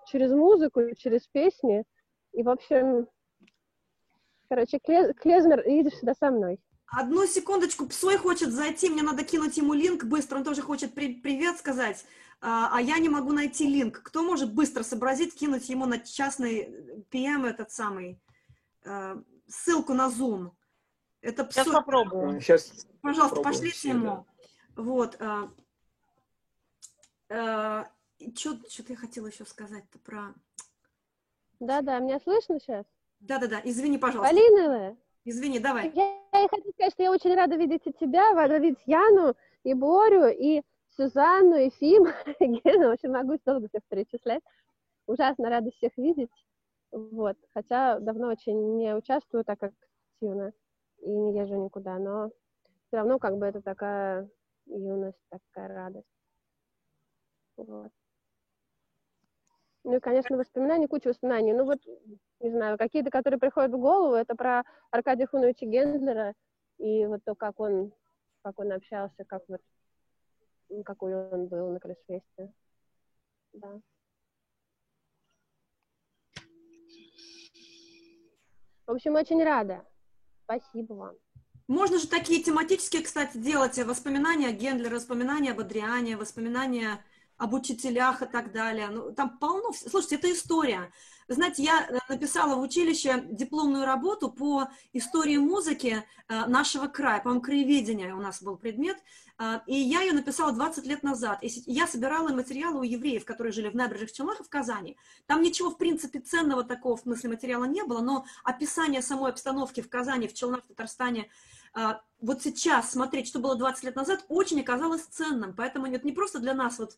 [SPEAKER 16] через музыку, через песни. И, в общем, короче, клезмер идиш всегда со мной.
[SPEAKER 2] Одну секундочку, Псой хочет зайти, мне надо кинуть ему линк быстро, он тоже хочет привет сказать, а я не могу найти линк. Кто может быстро сообразить, кинуть ему на частный PM этот самый, ссылку на Zoom? Это Псой.
[SPEAKER 1] Сейчас попробую.
[SPEAKER 2] Пожалуйста, пошлите ему. Вот. Что-то я хотела еще сказать-то про...
[SPEAKER 16] Да, меня слышно сейчас?
[SPEAKER 2] Да-да-да, извини, пожалуйста.
[SPEAKER 16] Полина,
[SPEAKER 2] Извини, давай.
[SPEAKER 16] я хочу сказать, что я очень рада видеть и тебя, рада видеть Яну, и Борю, и Сюзанну, и Фим, и Гену. В общем, могу долго всех перечислять. Ужасно рада всех видеть. Вот. Хотя давно очень не участвую так активно и не езжу никуда, но все равно как бы это такая юность, такая радость. Вот. Ну и, конечно, воспоминаний, куча воспоминаний. Ну вот, не знаю, какие-то, которые приходят в голову, это про Аркадия Хуновича Гендлера и вот то, как он общался, как вот, какой он был на Крисфесте. Да. В общем, очень рада. Спасибо вам.
[SPEAKER 2] Можно же такие тематические, кстати, делать воспоминания о Гендлере, воспоминания об Адриане, воспоминания об учителях и так далее. Ну, там полно. Слушайте, это история. Вы знаете, я написала в училище дипломную работу по истории музыки нашего края, по-моему, краеведение у нас был предмет, и я ее написала 20 лет назад. И я собирала материалы у евреев, которые жили в Набережных Челнах и в Казани. Там ничего, в принципе, ценного такого в смысле материала не было, но описание самой обстановки в Казани, в Челнах, в Татарстане, вот сейчас смотреть, что было 20 лет назад, очень оказалось ценным. Поэтому это не просто для нас вот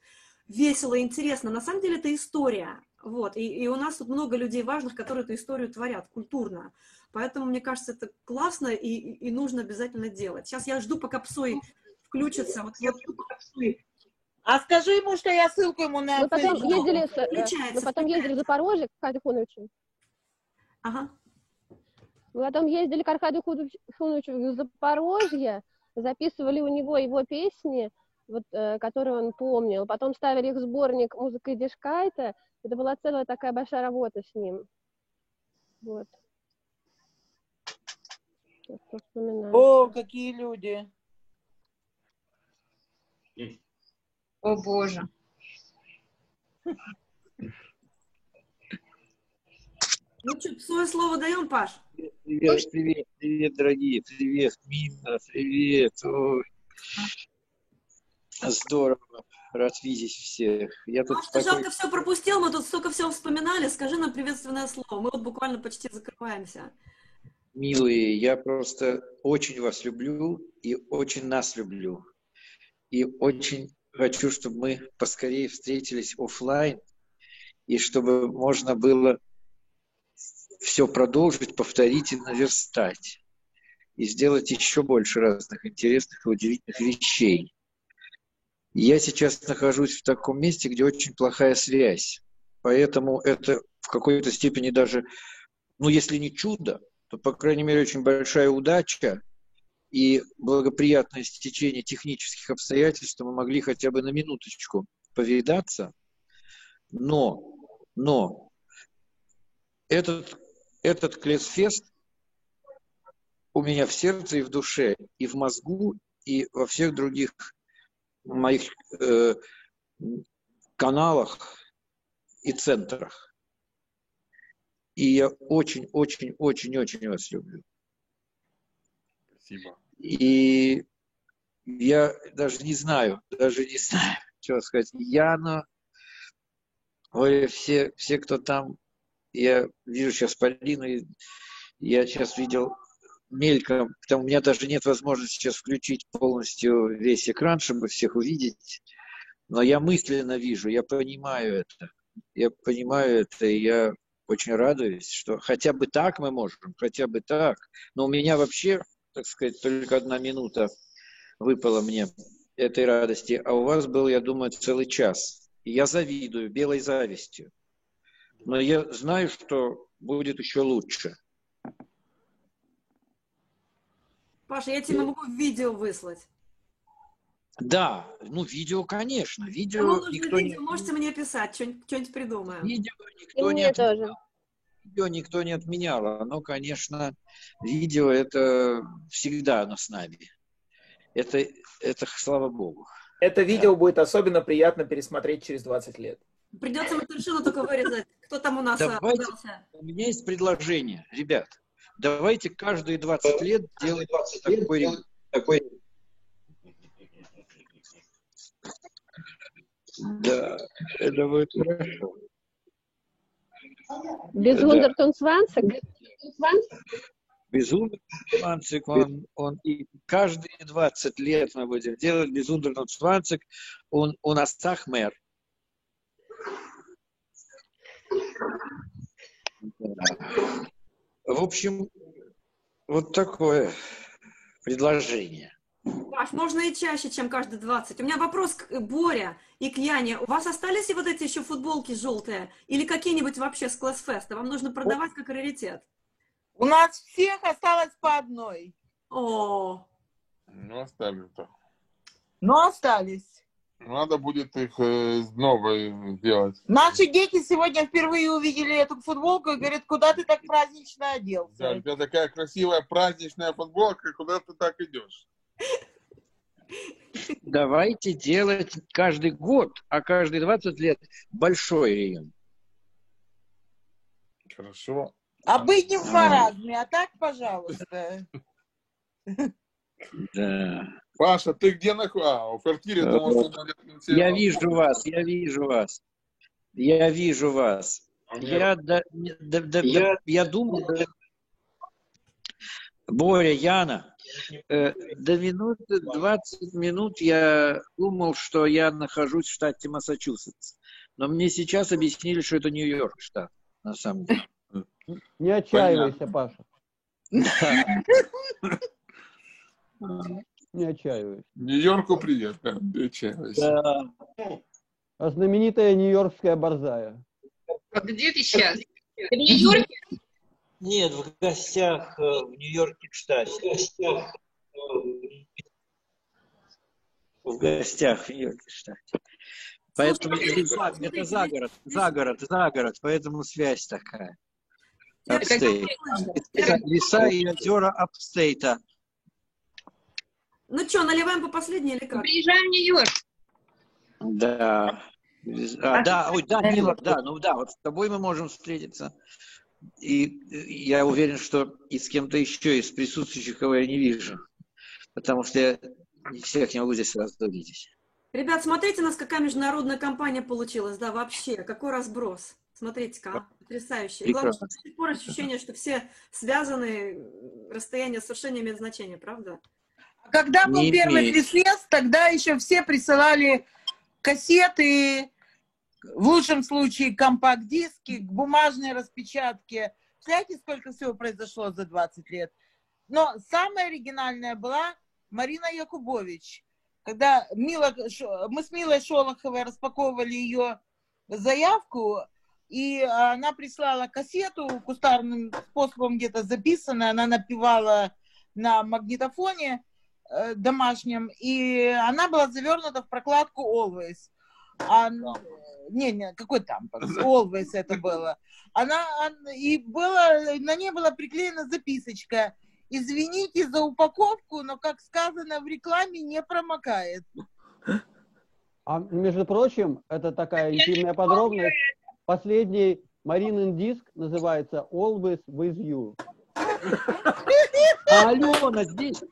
[SPEAKER 2] весело и интересно, на самом деле это история. Вот. И у нас тут много людей важных, которые эту историю творят культурно. Поэтому, мне кажется, это классно и нужно обязательно делать. Сейчас я жду, пока Псой включится. Вот я жду, пока Псой.
[SPEAKER 1] А скажи ему, что я ссылку ему на...
[SPEAKER 16] Мы потом ездили в Запорожье к Аркадию Хуновичу.
[SPEAKER 2] Ага.
[SPEAKER 16] Мы потом ездили к Аркадию Хуновичу в Запорожье, записывали у него его песни, вот, которые он помнил. Потом ставили их в сборник «Музыка Идишкайта». Это была целая такая большая работа с ним. Вот.
[SPEAKER 1] О, какие люди!
[SPEAKER 3] О, Боже!
[SPEAKER 2] Ну что, свое слово даем, Паш?
[SPEAKER 15] Привет, привет, привет, дорогие, привет, Мина, привет. Ой. Здорово, рад видеть всех. Я тут
[SPEAKER 2] Ты жалко все пропустил, мы тут столько всего вспоминали. Скажи нам приветственное слово. Мы вот буквально почти закрываемся.
[SPEAKER 15] Милые, я просто очень вас люблю и очень нас люблю. И очень хочу, чтобы мы поскорее встретились офлайн, и чтобы можно было все продолжить, повторить и наверстать. И сделать еще больше разных интересных и удивительных вещей. Я сейчас нахожусь в таком месте, где очень плохая связь. Поэтому это в какой-то степени даже, ну, если не чудо, то, по крайней мере, очень большая удача и благоприятное стечение технических обстоятельств, мы могли хотя бы на минуточку повидаться. Но этот Клесфест у меня в сердце и в душе, и в мозгу, и во всех других моих каналах и центрах. И я очень вас люблю.
[SPEAKER 5] Спасибо.
[SPEAKER 15] И я даже не знаю, что сказать. Яна, все, кто там, я вижу сейчас Полину, я сейчас видел мельком, потому у меня даже нет возможности сейчас включить полностью весь экран, чтобы всех увидеть, но я мысленно вижу, я понимаю это, и я очень радуюсь, что хотя бы так мы можем, хотя бы так, но у меня вообще, так сказать, только 1 минута выпала мне этой радости, а у вас был, я думаю, целый час, и я завидую белой завистью, но я знаю, что будет еще лучше.
[SPEAKER 2] Паша, я тебе могу видео выслать.
[SPEAKER 15] Да, ну видео, конечно. Видео
[SPEAKER 2] Кому нужно
[SPEAKER 15] никто
[SPEAKER 2] видео,
[SPEAKER 15] не...
[SPEAKER 2] можете мне писать, что-нибудь придумаем.
[SPEAKER 15] Видео никто не отменял. Видео никто не отменял. Оно, конечно, видео это всегда оно с нами. Это слава Богу.
[SPEAKER 17] Это видео будет особенно приятно пересмотреть через 20 лет.
[SPEAKER 2] Придется матершину только вырезать. Кто там у нас
[SPEAKER 15] остался? У меня есть предложение, ребят. Давайте каждые 20 лет делать такой... Да, это будет хорошо.
[SPEAKER 16] Без Вундертон Сванса?
[SPEAKER 15] Безумный Цванцик, он и каждые 20 лет мы будем делать безумный Цванцик, он у нас мэр. В общем, вот такое предложение.
[SPEAKER 2] Паш, можно и чаще, чем каждые 20. У меня вопрос к Боре и к Яне. У вас остались и вот эти еще футболки желтые? Или какие-нибудь вообще с классфеста? Вам нужно продавать как раритет?
[SPEAKER 1] У нас всех осталось по одной.
[SPEAKER 2] О.
[SPEAKER 5] Ну, остались-то.
[SPEAKER 1] Но остались.
[SPEAKER 5] Надо будет их новые сделать.
[SPEAKER 1] Наши дети сегодня впервые увидели эту футболку и говорят, куда ты так празднично оделся?
[SPEAKER 5] Да, у тебя такая красивая праздничная футболка, куда ты так идешь?
[SPEAKER 15] Давайте делать каждый год, а каждые 20 лет большой район.
[SPEAKER 5] Хорошо.
[SPEAKER 1] А быть не в маразме, а так, пожалуйста.
[SPEAKER 15] Да.
[SPEAKER 5] Паша, ты где находишься? В квартире?
[SPEAKER 15] Я вижу вас, я вижу вас. Я вижу вас. Я думаю, Боря, Яна, до минуты 20 минут я думал, что я нахожусь в штате Массачусетс. Но мне сейчас объяснили, что это Нью-Йорк штат, на самом деле.
[SPEAKER 10] Не отчаивайся, Паша. Не отчаивайся.
[SPEAKER 5] Нью-Йорку привет, да, не отчаивайся.
[SPEAKER 15] Да.
[SPEAKER 10] А знаменитая нью-йоркская борзая.
[SPEAKER 3] Где ты сейчас? Ты в Нью-Йорке?
[SPEAKER 15] Нет, в гостях в Нью-Йорке штате. В гостях в Нью-Йорке штате. Поэтому это за город, поэтому связь такая. Апстейт. Леса и озера апстейта.
[SPEAKER 2] Ну что, наливаем по последней или как?
[SPEAKER 3] Приезжаем в Нью-Йорк.
[SPEAKER 15] Да. Нью-Йорк, да, ну да, вот с тобой мы можем встретиться. И я уверен, что и с кем-то еще из присутствующих, кого я не вижу. Потому что я всех не могу здесь сразу увидеть.
[SPEAKER 2] Ребят, смотрите, у нас какая международная компания получилась, да, вообще, какой разброс. Смотрите-ка, потрясающе. И главное, до сих пор ощущение, что все связаны, расстояние совершенно имеет значение, правда?
[SPEAKER 1] Когда был первый присъезд, тогда еще все присылали кассеты, в лучшем случае компакт-диски, бумажные распечатки. Знаете, сколько всего произошло за 20 лет? Но самая оригинальная была Марина Якубович. Когда мы с Милой Шолоховой распаковывали ее заявку, и она прислала кассету кустарным способом где-то записанную, она напевала на магнитофоне домашнем, и она была завернута в прокладку Always. Какой там? Always это было. На ней была приклеена записочка: извините за упаковку, но, как сказано в рекламе, не промокает.
[SPEAKER 10] А между прочим, это такая интимная подробность. Последний Маринин диск называется Always With You.
[SPEAKER 15] А Алена здесь?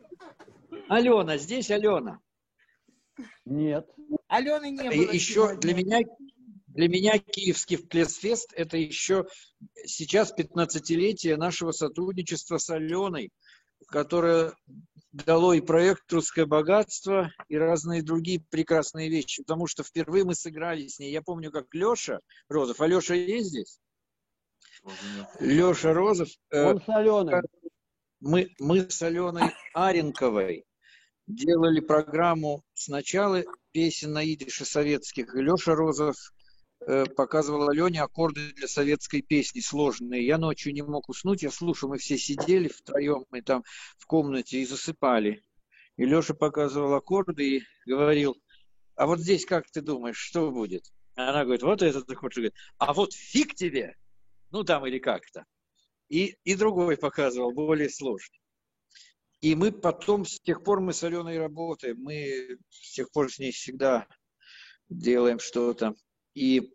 [SPEAKER 15] Алена, здесь Алена?
[SPEAKER 10] Нет.
[SPEAKER 1] Алены не было.
[SPEAKER 15] Еще для меня Киевский Клэсфест — это еще сейчас 15-летие нашего сотрудничества с Аленой, которое дало и проект «Русское богатство», и разные другие прекрасные вещи, потому что впервые мы сыграли с ней. Я помню, как Леша Розов. А Леша есть здесь? Леша Розов.
[SPEAKER 10] Он с Аленой.
[SPEAKER 15] Мы с Аленой Аренковой делали программу сначала песен на идише советских. И Леша Розов показывал Алене аккорды для советской песни сложные. Я ночью не мог уснуть, я слушал, мы все сидели втроем, мы там в комнате и засыпали. И Леша показывал аккорды и говорил: а вот здесь как ты думаешь, что будет? Она говорит: вот это ты хочешь. Говорит: а вот фиг тебе! Ну там или как-то. И другой показывал, более сложный. И мы потом, с тех пор мы с Аленой работаем, мы с тех пор с ней всегда делаем что-то. И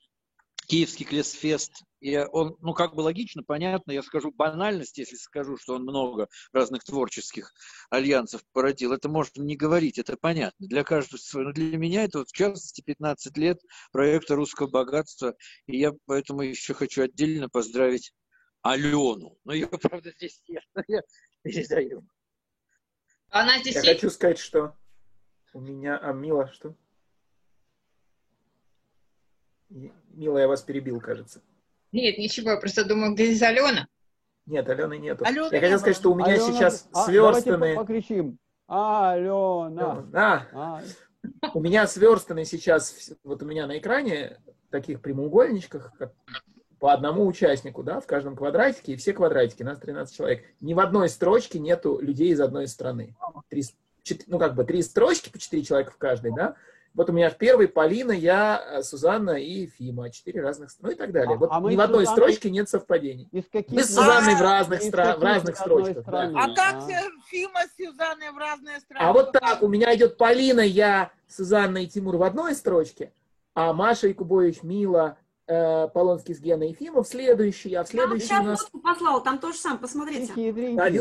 [SPEAKER 15] Киевский Клэсфест, он, как бы логично, понятно, я скажу банальность, если скажу, что он много разных творческих альянсов породил. Это можно не говорить, это понятно. Для каждого своего. Но для меня это, в частности, 15 лет проекта «Русского богатства». И я поэтому еще хочу отдельно поздравить Алену. Но ее, правда, здесь нет. Но я передаю.
[SPEAKER 3] Она здесь
[SPEAKER 17] Я
[SPEAKER 3] есть?
[SPEAKER 17] хочу сказать, что у меня... А, Мила, что? Мила, я вас перебил, кажется.
[SPEAKER 3] Нет, ничего, я просто думаю, где здесь Алена?
[SPEAKER 17] Нет, Алены нету.
[SPEAKER 1] Алены
[SPEAKER 17] Я
[SPEAKER 1] не
[SPEAKER 17] хотел сказать,
[SPEAKER 1] было.
[SPEAKER 17] что у меня
[SPEAKER 10] Алена,
[SPEAKER 17] сейчас
[SPEAKER 10] давайте
[SPEAKER 17] сверстанные...
[SPEAKER 10] покричим. Алена.
[SPEAKER 17] Да. У меня сверстаны сейчас, вот у меня на экране, в таких прямоугольничках, по одному участнику, да, в каждом квадратике, и все квадратики, нас 13 человек. Ни в одной строчке нету людей из одной страны. Три строчки, по 4 человека в каждой, да. Вот у меня в первой Полина, я, Сузанна и Ефима, 4 разных страны, ну и так далее. Вот ни в одной строчке нет совпадений. Мы с Сузанной в разных строчках. Да.
[SPEAKER 1] А как Фима с Сюзанной в разные страны?
[SPEAKER 17] А вот так, у меня идет Полина, я, Сузанна и Тимур в одной строчке, а Маша Якубович, Мила, Полонский с Геной Ефимов в следующей, а в следующей у нас...
[SPEAKER 2] фотку послал, там тоже сам, посмотрите.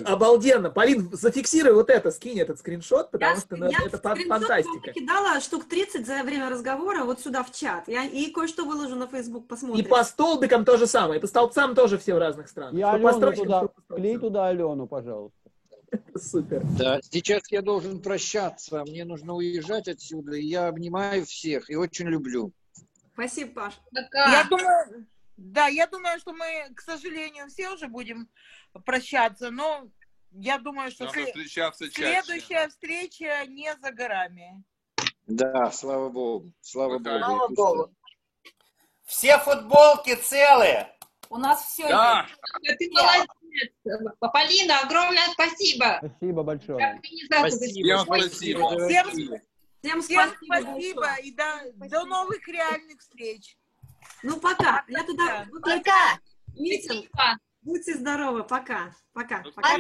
[SPEAKER 17] Обалденно. Полин, зафиксируй вот это, скинь этот скриншот, потому что это фантастика.
[SPEAKER 2] Я кидала штук 30 за время разговора вот сюда в чат. И кое-что выложу на Facebook,
[SPEAKER 17] И
[SPEAKER 2] посмотрите.
[SPEAKER 17] по столбикам то же самое, и по столбцам тоже все в разных странах.
[SPEAKER 10] И
[SPEAKER 17] Что по
[SPEAKER 10] Алену
[SPEAKER 17] строчкам,
[SPEAKER 10] туда,
[SPEAKER 17] что по столбцам.
[SPEAKER 10] клей туда Алену, пожалуйста.
[SPEAKER 17] Супер.
[SPEAKER 15] Да, сейчас я должен прощаться. Мне нужно уезжать отсюда. И я обнимаю всех и очень люблю.
[SPEAKER 2] Спасибо, Паш.
[SPEAKER 1] Я думаю, что мы, к сожалению, все уже будем прощаться, но я думаю, что следующая встреча не за горами.
[SPEAKER 15] Да, слава Богу. Слава Богу.
[SPEAKER 14] Все футболки целые.
[SPEAKER 2] У нас все
[SPEAKER 3] Да. Ты молодец. Полина, огромное спасибо.
[SPEAKER 10] Спасибо большое.
[SPEAKER 1] Всем спасибо и до новых реальных встреч.
[SPEAKER 2] Ну, пока. Я туда...
[SPEAKER 4] Пока.
[SPEAKER 2] Митинг. Будьте здоровы. Пока. Пока.
[SPEAKER 4] Пока.